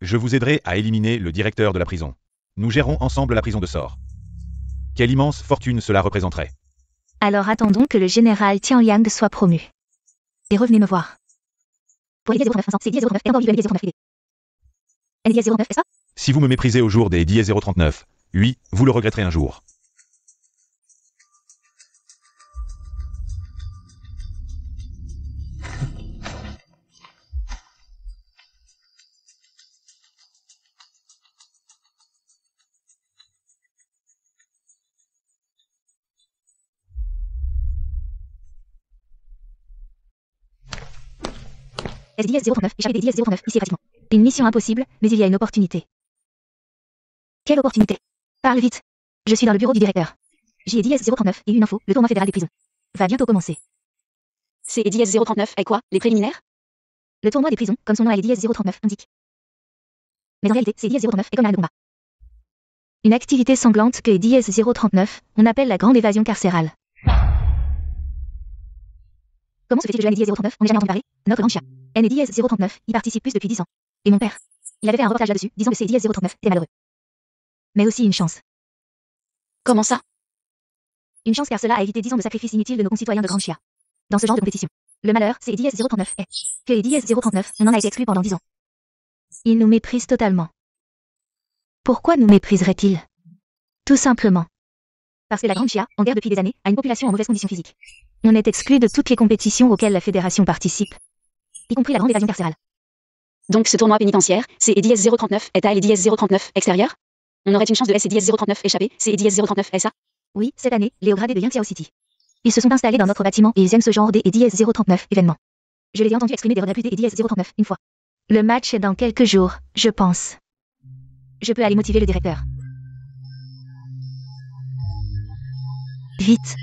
Je vous aiderai à éliminer le directeur de la prison. Nous gérerons ensemble la prison de sort. Quelle immense fortune cela représenterait. Alors attendons que le général Tian Yang soit promu. Et revenez me voir. Pour les dièse 039, c'est dièse 039 et encore vivre les dièse 039. N dièse 039, est-ce ça? Si vous me méprisez au jour des dièse 039, oui, vous le regretterez un jour. S dièse 039, échappée des dièse 039, ici pratiquement. Une mission impossible, mais il y a une opportunité. Quelle opportunité? Parle vite. Je suis dans le bureau du directeur. J'y ai dièse 039 et une info, le tournoi fédéral des prisons va bientôt commencer. C et dièse 039 est quoi? Les préliminaires? Le tournoi des prisons, comme son nom à dièse 039 indique. Mais en réalité, c'est dièse 039 est comme l'arène de combat. Une activité sanglante que dièse 039, on appelle la grande évasion carcérale. Comment se fait-il que je gagne dièse 039? On n'est jamais entendu parler. Notre grand chia. N et dièse 039 y participe plus depuis 10 ans. Et mon père, il avait fait un reportage là-dessus, disant que c'est dièse 039 était malheureux. Mais aussi une chance. Comment ça? Une chance car cela a évité 10 ans de sacrifices inutiles de nos concitoyens de grande chia. Dans ce genre de compétition. Le malheur, c'est dièse 039 est que dièse 039, on en a été exclu pendant 10 ans. Ils nous méprisent totalement. Pourquoi nous mépriseraient-ils? Tout simplement. Parce que la grande chia, en guerre depuis des années, a une population en mauvaise condition physique. On est exclu de toutes les compétitions auxquelles la fédération participe. Y compris la grande évasion carcérale. Donc ce tournoi pénitentiaire, C et dièse 039 est à L et dièse 039 extérieur? On aurait une chance de S et dièse 039 échapper, C et dièse 039 est ça? Oui, cette année, les hauts gradés de Yangtao City. Ils se sont installés dans notre bâtiment et ils aiment ce genre D et dièse 039 événement. Je les ai entendus exprimer des regrets plus D et dièse 039 une fois. Le match est dans quelques jours, je pense. Je peux aller motiver le directeur. Vite.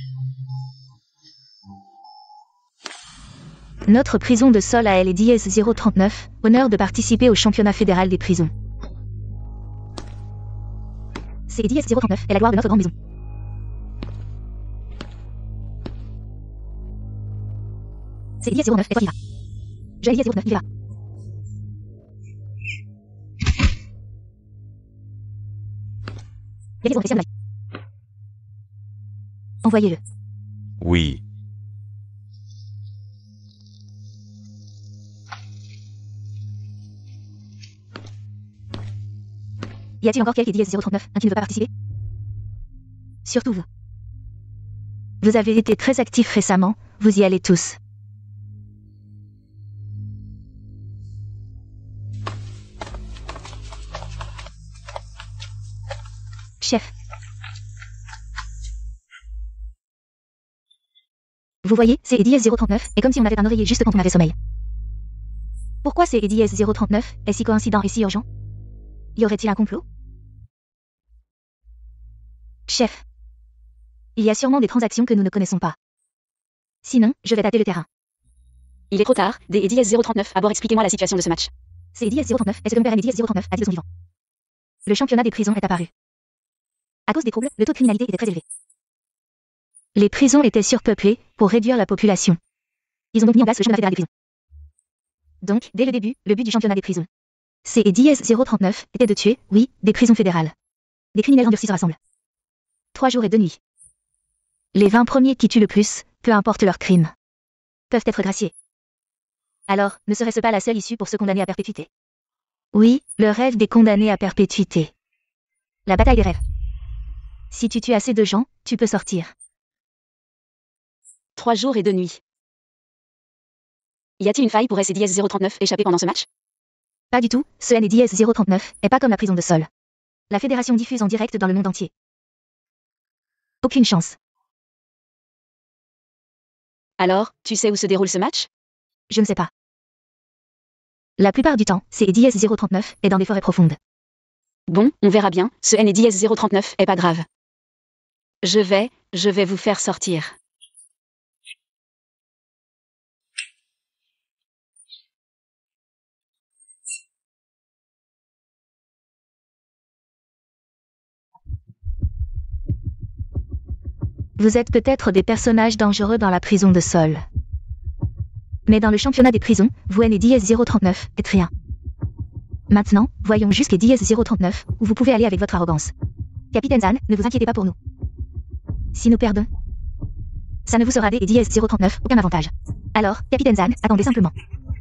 Notre prison de sol à L et dièse 039, honneur de participer au championnat fédéral des prisons. C'est dièse 039 est la gloire de notre grande maison. C'est dièse 09 et toi qui vas. J'ai dièse 09, il va. Il y a des autres envoyez-le. Oui. Y a-t-il encore quelqu'un qui dièse 039, un qui ne veut pas participer? Surtout vous. Vous avez été très actifs récemment, vous y allez tous. Chef. Vous voyez, c'est dièse 039, et comme si on avait un oreiller juste quand on avait sommeil. Pourquoi c'est dièse 039 est si coïncident et si urgent? Y aurait-il un complot? Chef. Il y a sûrement des transactions que nous ne connaissons pas. Sinon, je vais tâter le terrain. Il est trop tard, D et Diaz 039, à bord expliquez-moi la situation de ce match. C'est Diaz 039, est-ce que mon père est Diaz 039, a dit de son vivant. Le championnat des prisons est apparu. À cause des troubles, le taux de criminalité était très élevé. Les prisons étaient surpeuplées pour réduire la population. Ils ont donc mis en place le championnat fédéral des prisons. Donc, dès le début, le but du championnat des prisons. C et Diaz 039 était de tuer, oui, des prisons fédérales. Des criminels endurcis se rassemblent. 3 jours et 2 nuits. Les 20 premiers qui tuent le plus, peu importe leur crime, peuvent être graciés. Alors, ne serait-ce pas la seule issue pour ceux condamnés à perpétuité? Oui, le rêve des condamnés à perpétuité. La bataille des rêves. Si tu tues assez de gens, tu peux sortir. 3 jours et 2 nuits. Y a-t-il une faille pour S et Diaz 039 échapper pendant ce match? Pas du tout, ce N et Diaz 039 est pas comme la prison de Sol. La fédération diffuse en direct dans le monde entier. Aucune chance. Alors, tu sais où se déroule ce match? Je ne sais pas. La plupart du temps, C et Diaz 039 est dans des forêts profondes. Bon, on verra bien, ce N et Diaz 039 est pas grave. Je vais vous faire sortir. Vous êtes peut-être des personnages dangereux dans la prison de Sol. Mais dans le championnat des prisons, vous N et Diaz 039 êtes rien. Maintenant, voyons jusqu'à Diaz 039, où vous pouvez aller avec votre arrogance. Capitaine Zahn, ne vous inquiétez pas pour nous. Si nous perdons, ça ne vous sera des et Diaz 039 aucun avantage. Alors, Capitaine Zahn, attendez simplement.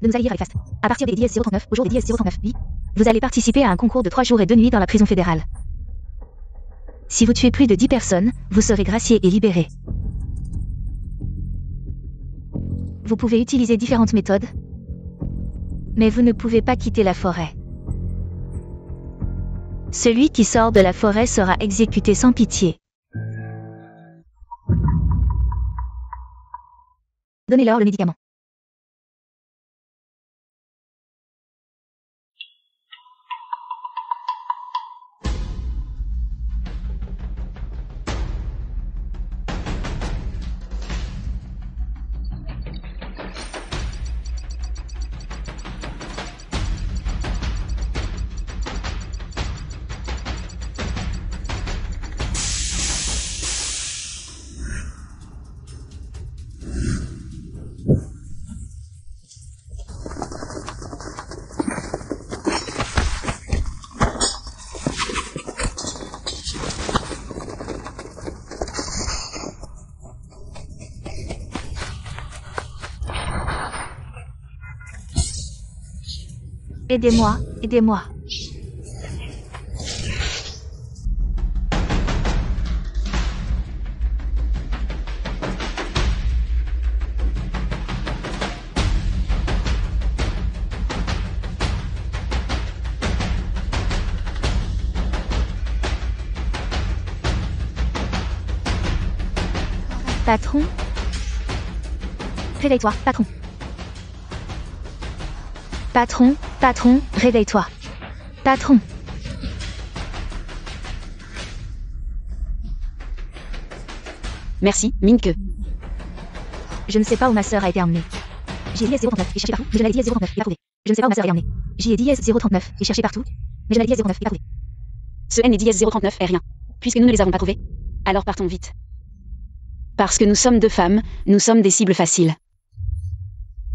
De nous allier avec Fast. À partir des Diaz 039, au jour des Diaz 039, oui, vous allez participer à un concours de 3 jours et 2 nuits dans la prison fédérale. Si vous tuez plus de 10 personnes, vous serez gracié et libéré. Vous pouvez utiliser différentes méthodes, mais vous ne pouvez pas quitter la forêt. Celui qui sort de la forêt sera exécuté sans pitié. Donnez-leur le médicament. Aidez-moi, aidez-moi. Patron? Réveille-toi, patron. Patron, patron, réveille-toi. Patron. Merci, Minke. Je ne sais pas où ma sœur a été emmenée. J'ai dit S039 et cherché partout, mais je l'ai dit S039 et pas trouvé. Je ne sais pas où ma sœur a été emmenée. J'y ai dit S039 et cherché partout, mais je l'ai dit S039 et pas trouvé. Ce N et Diaz 039 est rien. Puisque nous ne les avons pas trouvés, alors partons vite. Parce que nous sommes 2 femmes, nous sommes des cibles faciles.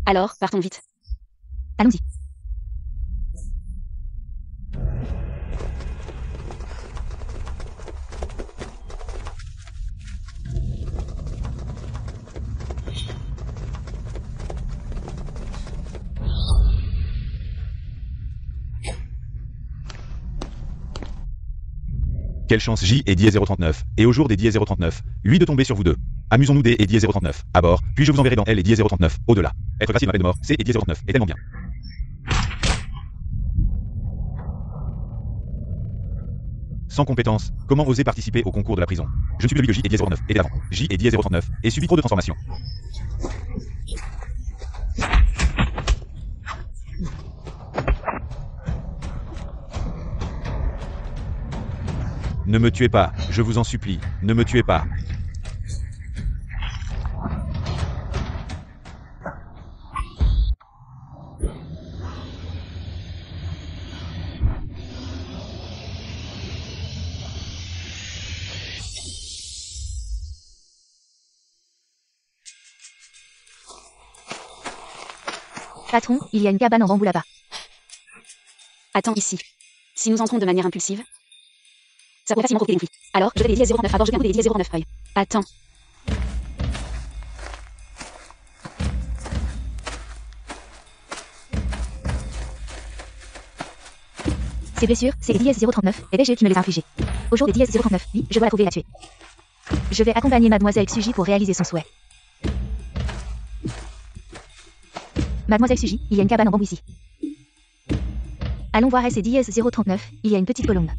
Alors, partons vite. Allons-y. Quelle chance J et Diaz 039, et au jour des Diaz 039, lui de tomber sur vous deux. Amusons-nous D et Diaz 039, à bord, puis je vous enverrai dans L et Diaz 039, au-delà. Être gracié de ma peine de mort, C et Diaz 039, est tellement bien. Sans compétence, comment oser participer au concours de la prison? Je ne suis plus de lui que J et Diaz 039 était avant. J et Diaz 039, et subit trop de transformations. Ne me tuez pas, je vous en supplie, ne me tuez pas. Patron, il y a une cabane en bambou là-bas. Attends ici. Si nous entrons de manière impulsive, ça pourrait facilement provoquer des conflits. Alors, je vais des 10-039. D'abord, je viens des 10-039 feuilles. Attends. Ces blessures, c'est Eddie S039 et BG qui me les a infligées. Au jour des 10-039, oui, je dois la trouver et la tuer. Je vais accompagner Mademoiselle Tsuji pour réaliser son souhait. Mademoiselle Tsuji, il y a une cabane en bambou ici. Allons voir SEDIS 039, il y a une petite colombe.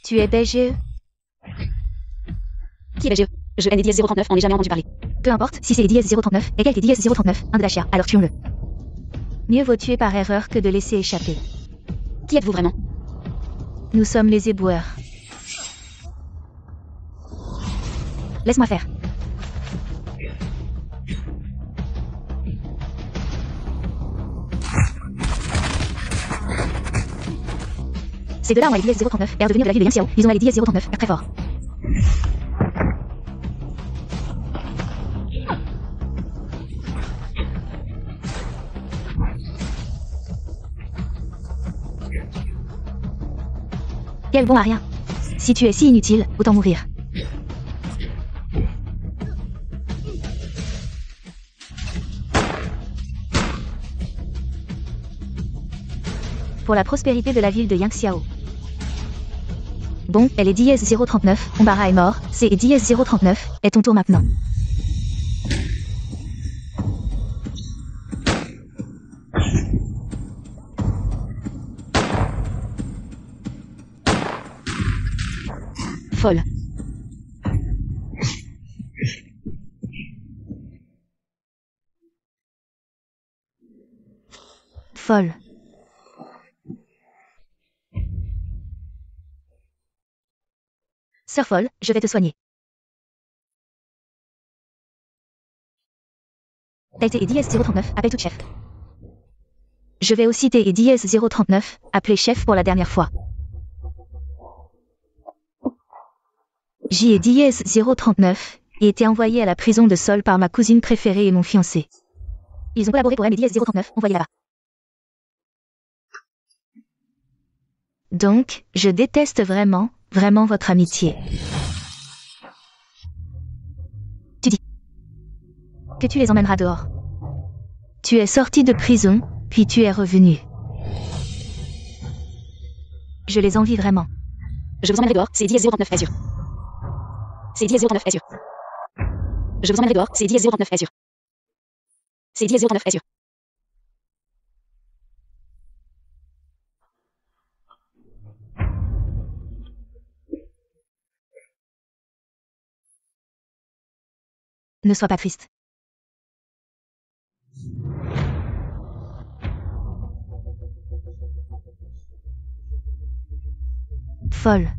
Tu es BGE? Qui est BGE? Je NDS 039, on n'est jamais entendu parler. Peu importe, si c'est Eddie S039 et quelque Eddie S039, un de la chia, alors tuons-le. Mieux vaut tuer par erreur que de laisser échapper. Qui êtes-vous vraiment? Nous sommes les éboueurs. Laisse-moi faire. Ces deux-là ont les 10-039, air de venir de la ville de Yangxiao. Ils ont les 10-039, air très fort. Quel bon à rien. Si tu es si inutile, autant mourir. Pour la prospérité de la ville de Yangxiao. Bon, elle est 10-039, Ombara est mort, c'est 10-039, est ton tour maintenant. Folle. Folle. Sœur folle, je vais te soigner. T'as été Eddie S039, appelle tout chef. Je vais aussi t'aider Eddie S039, appelé chef pour la dernière fois. J'y ai Eddie S039, et été envoyé à la prison de Sol par ma cousine préférée et mon fiancé. Ils ont collaboré pour Eddie S039, envoyé là-bas. Donc, je déteste vraiment, vraiment votre amitié. Tu dis que tu les emmèneras dehors. Tu es sorti de prison, puis tu es revenu. Je les envie vraiment. Je vous emmènerai dehors, c'est 10-039, est sûr. C'est 10-039, est sûr. Je vous emmènerai dehors, c'est 10-039, est sûr. C'est 10-039, est sûr. Ne sois pas triste. Folle.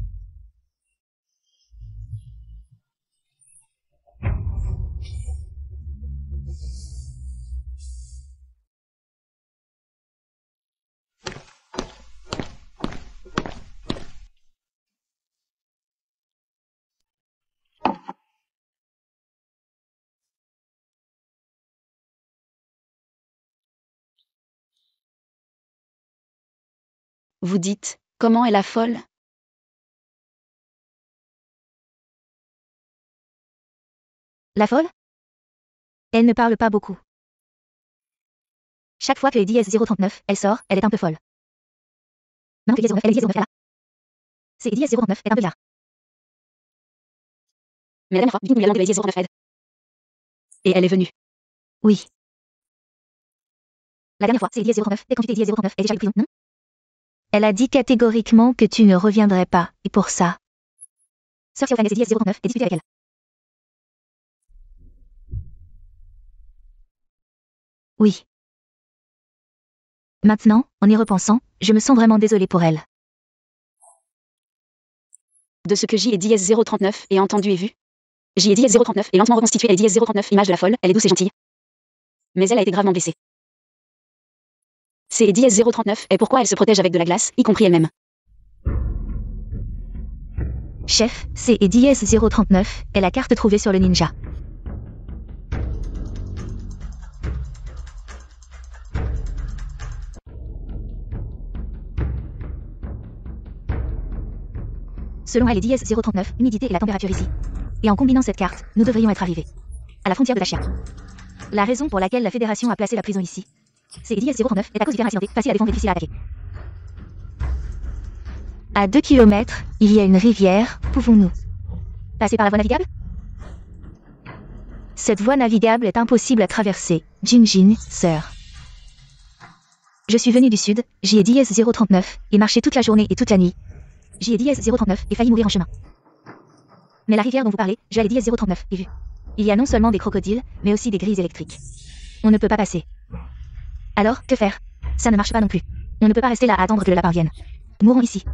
Vous dites, comment est la folle? La folle? Elle ne parle pas beaucoup. Chaque fois que Eddie S039, elle sort, elle est un peu folle. Maintenant que Eddie S09, elle est 10-039, elle est là. C'est Eddie S039, est un peu bizarre. Mais la dernière fois, nous lui avons de 10-039 Fred. Et elle est venue. Oui. La dernière fois, c'est Eddie S039, et quand tu t'es Eddie S039, elle est déjà en prison, non? Elle a dit catégoriquement que tu ne reviendrais pas, et pour ça. Sœur Xiaofan est Eddie S039, et discuter avec elle. Oui. Maintenant, en y repensant, je me sens vraiment désolée pour elle. De ce que J et Dièse 039 ait entendu et vu. J et Dièse 039 est lentement reconstituée. Elle est Dièse 039, image de la folle, elle est douce et gentille. Mais elle a été gravement blessée. C et Dièse 039 est pourquoi elle se protège avec de la glace, y compris elle-même. Chef, C et Dièse 039 est la carte trouvée sur le ninja. Selon elle et Dièse 039, l'humidité et la température ici. Et en combinant cette carte, nous devrions être arrivés à la frontière de la Chia. La raison pour laquelle la Fédération a placé la prison ici, c'est et Dièse 039 est à cause du terrain accidenté, facile à défendre et difficile à attaquer. À 2 km, il y a une rivière, pouvons-nous passer par la voie navigable? Cette voie navigable est impossible à traverser, Jinjin, sœur. Je suis venu du sud, j'y ai Dièse 039, et marché toute la journée et toute la nuit. J'y ai Dièse 039 et failli mourir en chemin. Mais la rivière dont vous parlez, je l'ai Dièse 039 et vu. Il y a non seulement des crocodiles, mais aussi des grilles électriques. On ne peut pas passer. Alors, que faire? Ça ne marche pas non plus. On ne peut pas rester là à attendre que le lapin vienne. Mourons ici.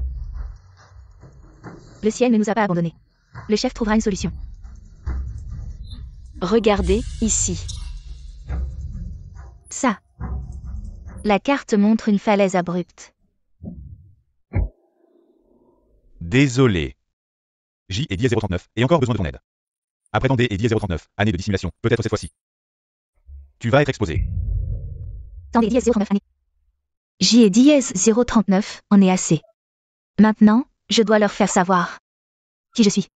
Le ciel ne nous a pas abandonnés. Le chef trouvera une solution. Regardez, ici. Ça. La carte montre une falaise abrupte. Désolé. J et Dièse 039 et encore besoin de ton aide. Après tant D et Dièse 039, année de dissimulation, peut-être cette fois-ci. Tu vas être exposé. Tant D Dièse 039 année. J et Dièse 039 en est assez. Maintenant, je dois leur faire savoir qui je suis.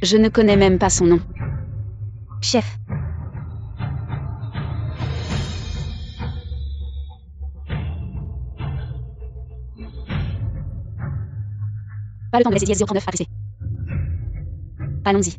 Je ne connais même pas son nom. Chef. Pas le temps de laisser Dièse 039 apprécier. Allons-y.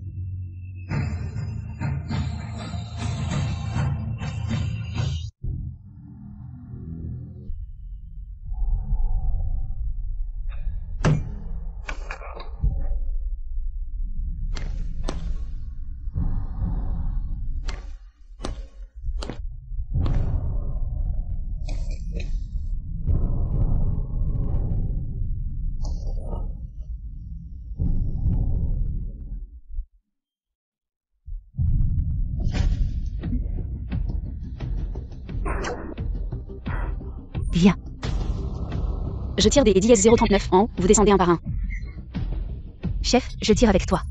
Viens. Je tire des Dièse 039 en haut, vous descendez un par un. Chef, je tire avec toi.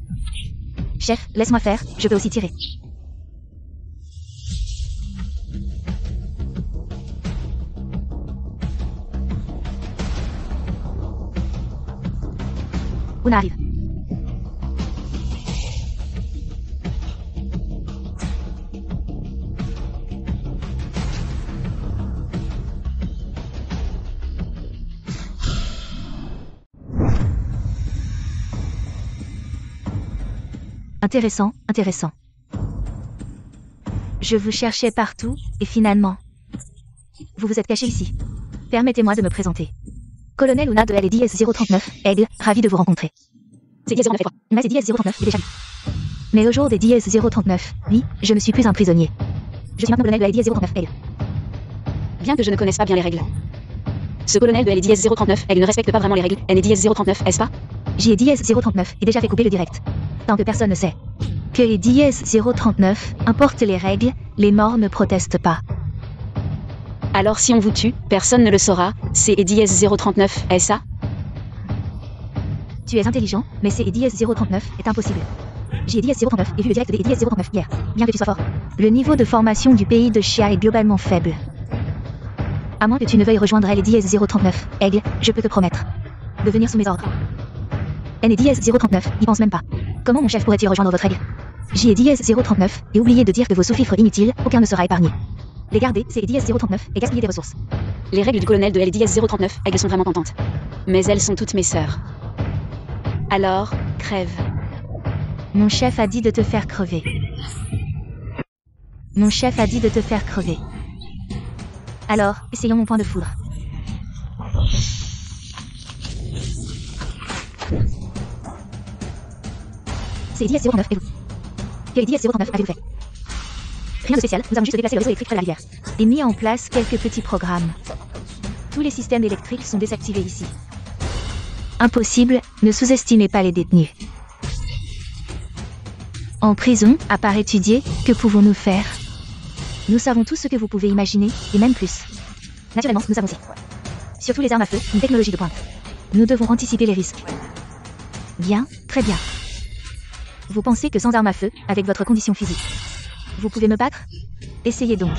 Chef, laisse-moi faire, je peux aussi tirer. Una arrive. Intéressant, intéressant. Je vous cherchais partout, et finalement, vous vous êtes caché ici. Permettez-moi de me présenter. Colonel Una de L et Dièse 039, Aigle, ravi de vous rencontrer. C'est Dièse 039 et quoi? Mais c'est Dièse 039, j'ai déjà vu. Mais au jour des Dièse 039, oui, je ne suis plus un prisonnier. Je suis maintenant colonel de L et Dièse 039, Aigle. Bien que je ne connaisse pas bien les règles. Ce colonel de L et Dièse 039, elle ne respecte pas vraiment les règles. Elle est Dièse 039, est-ce pas? J et Dièse 039 et déjà fait couper le direct. Tant que personne ne sait que les Dièse 039 importent les règles, les morts ne protestent pas. Alors si on vous tue, personne ne le saura. C'est et Dièse 039, est-ce ça? Tu es intelligent, mais c'est et Dièse 039 est impossible. J et Dièse 039 et vu le direct des Dièse 039 hier. Bien que tu sois fort. Le niveau de formation du pays de Chia est globalement faible. À moins que tu ne veuilles rejoindre L et Dièse 039, Aigle, je peux te promettre de venir sous mes ordres. N et Dièse 039, n'y pense même pas. Comment mon chef pourrait-il rejoindre votre aide? J et Dièse 039, et oubliez de dire que vos sous-fifres inutiles, aucun ne sera épargné. Les garder, C et Dièse 039, et gaspiller des ressources. Les règles du colonel de L et Dièse 039, elles sont vraiment contentes. Mais elles sont toutes mes sœurs. Alors, crève. Mon chef a dit de te faire crever. Mon chef a dit de te faire crever. Alors, essayons mon point de foudre. C'est Dièse 09 et vous. Que Dièse 09 avez-vous fait? Rien de spécial, nous avons juste déplacé le réseau électrique près de la rivière. Et mis en place quelques petits programmes. Tous les systèmes électriques sont désactivés ici. Impossible, ne sous-estimez pas les détenus. En prison, à part étudier, que pouvons-nous faire? Nous savons tout ce que vous pouvez imaginer, et même plus. Naturellement, nous savons aussi. Surtout les armes à feu, une technologie de pointe. Nous devons anticiper les risques. Bien, très bien. Vous pensez que sans armes à feu, avec votre condition physique, vous pouvez me battre? Essayez donc.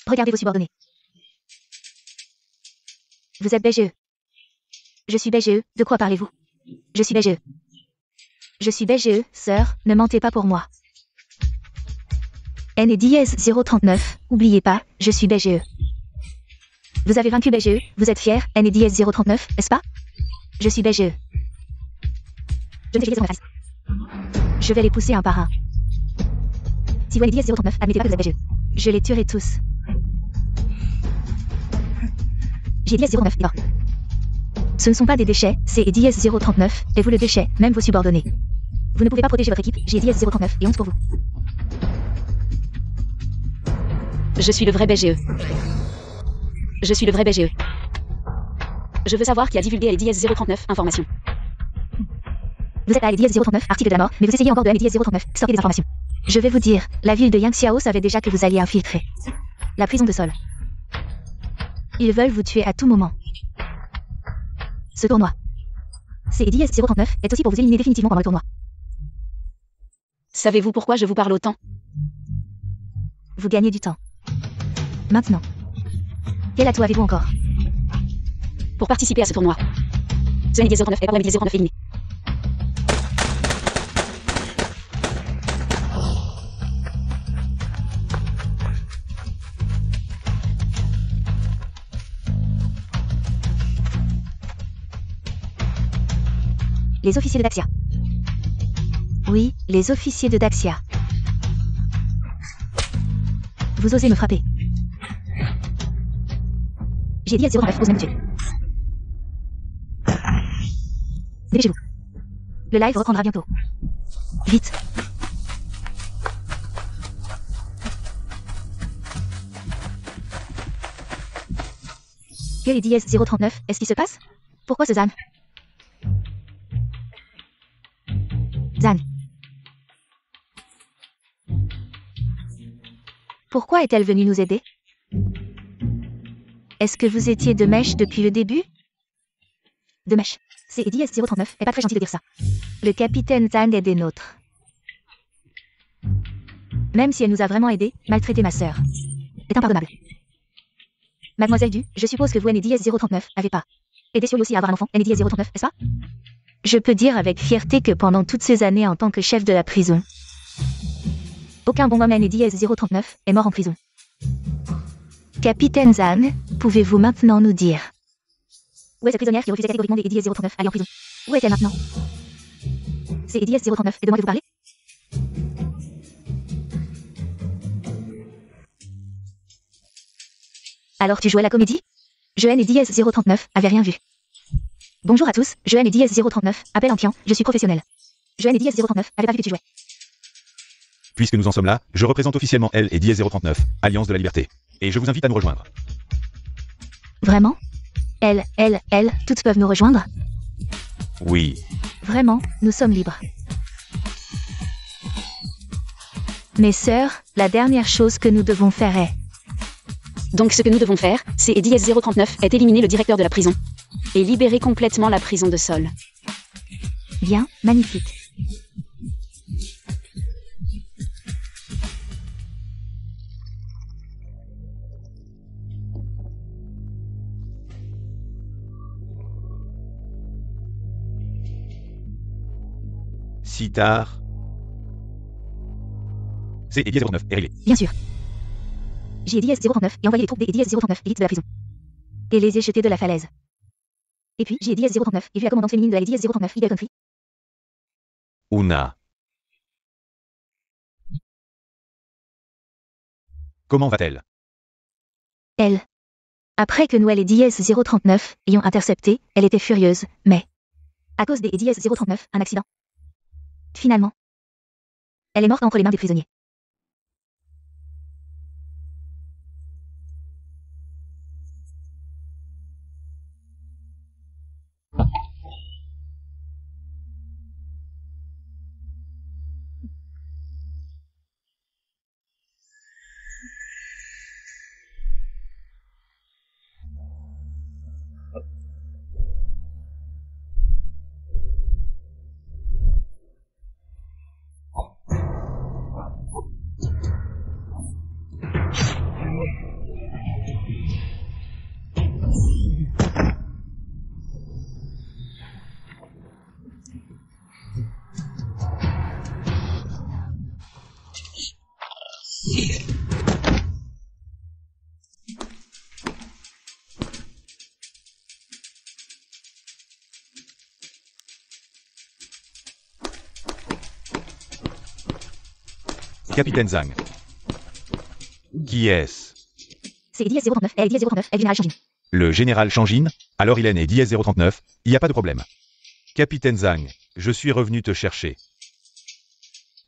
Regardez vos subordonnés. Vous êtes BGE. Je suis BGE, de quoi parlez-vous? Je suis BGE. Je suis BGE, sœur, ne mentez pas pour moi. N et Dièse 039, oubliez pas, je suis BGE. Vous avez vaincu BGE, vous êtes fiers, N et Dièse 039, n'est-ce pas? Je suis BGE. Je ne sais pas. Je vais les pousser un par un. Si vous N et Dièse 039, admettez pas que vous êtes BGE. Je les tuerai tous. J'ai Dièse 09, d'accord. Ce ne sont pas des déchets, c'est Dièse 039, et vous le déchet, même vos subordonnés. Vous ne pouvez pas protéger votre équipe, j'ai Dièse 039, et honte pour vous. Je suis le vrai BGE. Je suis le vrai BGE. Je veux savoir qui a divulgué les Dièse 039 informations. Vous êtes à Dièse 039, article de la mort, mais vous essayez encore de Dièse 039, stocker des informations. Je vais vous dire, la ville de Yangxiao savait déjà que vous alliez infiltrer la prison de Sol. Ils veulent vous tuer à tout moment. Ce tournoi. C'est Dièse 039 est aussi pour vous éliminer définitivement pendant le tournoi. Savez-vous pourquoi je vous parle autant? Vous gagnez du temps. Maintenant. Quel atout avez-vous encore? Pour participer à ce tournoi. Ce n'est Dièse 09 et pas Dièse 09 éliminé. Les officiers de Daxia. Oui, les officiers de Daxia. Vous osez me frapper. J'ai dit à 09, osez me tuer. Dépêchez-vous. Le live reprendra bientôt. Vite. Quel est Dièse 039? Est-ce qui se passe? Pourquoi ce Zan? Zan. Pourquoi est-elle venue nous aider? Est-ce que vous étiez de mèche depuis le début? De mèche. C'est Dièse 039, est pas très gentil de dire ça. Le capitaine Zan est des nôtres. Même si elle nous a vraiment aidés, maltraiter ma sœur est impardonnable. Mademoiselle Du, je suppose que vous et Dièse 039 avez pas aidé Xiaoyu aussi à avoir un enfant, et Dièse 039, n'est-ce pas? Je peux dire avec fierté que pendant toutes ces années en tant que chef de la prison, aucun bon homme et Dièse 039 est mort en prison. Capitaine Zan, pouvez-vous maintenant nous dire où est cette prisonnière qui refusait catégoriquement des Dièse 039 à aller en prison? Où est-elle maintenant? C'est Dièse 039, et de moi que vous parlez? Alors tu jouais la comédie? Je et Dièse 039 avait rien vu. Bonjour à tous, je et Dièse 039, appel en client, je suis professionnel. Joanne et Diaz-039 avaient pas vu que tu jouais. Puisque nous en sommes là, je représente officiellement Elle et Diaz-039, Alliance de la Liberté. Et je vous invite à nous rejoindre. Vraiment? Elle, toutes peuvent nous rejoindre? Oui. Vraiment, nous sommes libres. Mes sœurs, la dernière chose que nous devons faire est... Donc ce que nous devons faire, c'est et DS039 est éliminer le directeur de la prison. Et libérer complètement la prison de Sol. Bien, magnifique. Si tard. C'est et Diaz-039 est réglé. Bien sûr. J'ai DS-039 et envoyé les troupes des DS-039 élites de la prison. Et les ai jetés de la falaise. Et puis, j'ai DS-039 et vu la commandante féminine de la DS-039 Eagle Country. Una. Comment va-t-elle? Elle. Après que nous et les DS-039 ayons intercepté, elle était furieuse, mais... À cause des DS-039, un accident. Finalement. Elle est morte entre les mains des prisonniers. Capitaine Zhang. Qui est-ce? C'est DS-039 et DS-039 est le général Shangin. Le général Shangin? Alors Hélène et DS-039, il n'y a pas de problème. Capitaine Zhang, je suis revenu te chercher.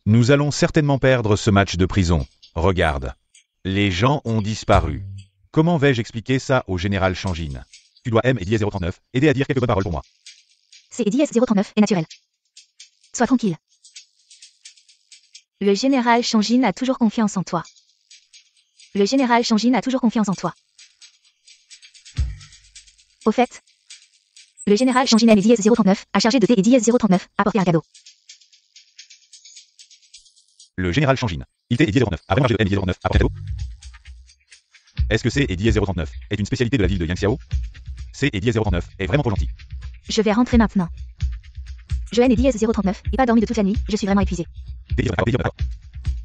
Nous allons certainement perdre ce match de prison. Regarde. Les gens ont disparu. Comment vais-je expliquer ça au général Shangin? Tu dois M et DS-039 aider à dire quelques bonnes paroles pour moi. C'est DS-039 est naturel. Sois tranquille. Le général Shangin a toujours confiance en toi. Le général Shangin a toujours confiance en toi. Au fait, le général Shangin et DS-039 a chargé de T et DS-039 apporter un cadeau. Le général Shangin. Il t'est et DS-039 a vraiment chargé de M et DS-039 apporter un cadeau? Est-ce que c'est et DS-039 est une spécialité de la ville de Yangxiao? C'est et DS-039 est vraiment trop gentil. Je vais rentrer maintenant. Joanne et DS-039 n'ai pas dormi de toute la nuit, je suis vraiment épuisé.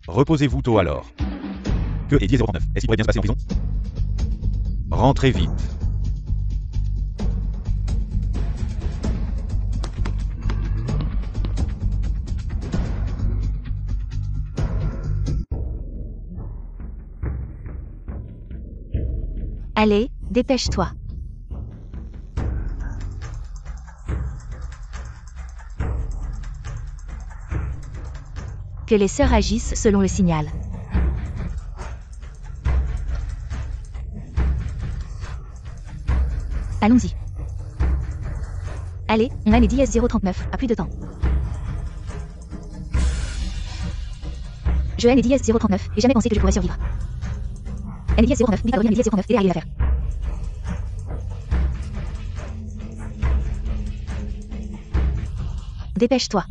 Reposez-vous tôt alors. Que et DS-039 est-ce qu'il pourrait bien se passer en prison? Rentrez vite. Allez, dépêche-toi. Que les sœurs agissent selon le signal. Allons-y. Allez, on a les DS-039, à plus de temps. Joanne et DS-039, j'ai jamais pensé que je pourrais survivre. Elle est DS-09, Victorien et DS-09, aider à régler l'affaire. Dépêche-toi.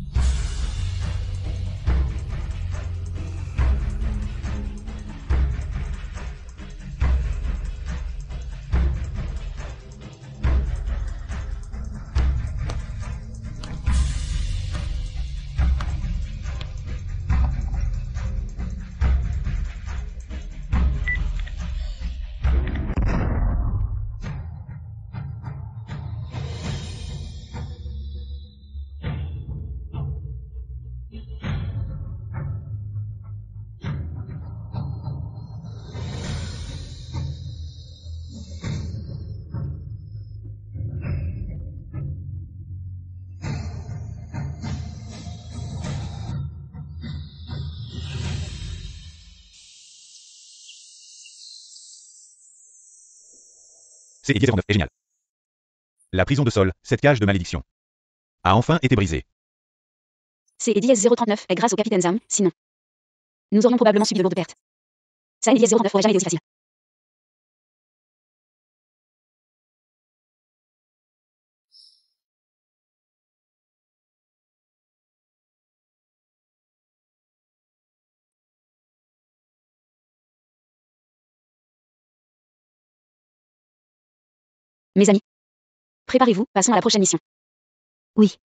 C'est Eddie 09 est génial. La prison de sol, cette cage de malédiction, a enfin été brisée. C'est Eddie 039 est grâce au capitaine Zam, sinon. Nous aurions probablement subi de lourdes pertes. Ça, Eddie 039 aurait jamais été aussi facile. Mes amis, préparez-vous, passons à la prochaine mission. Oui.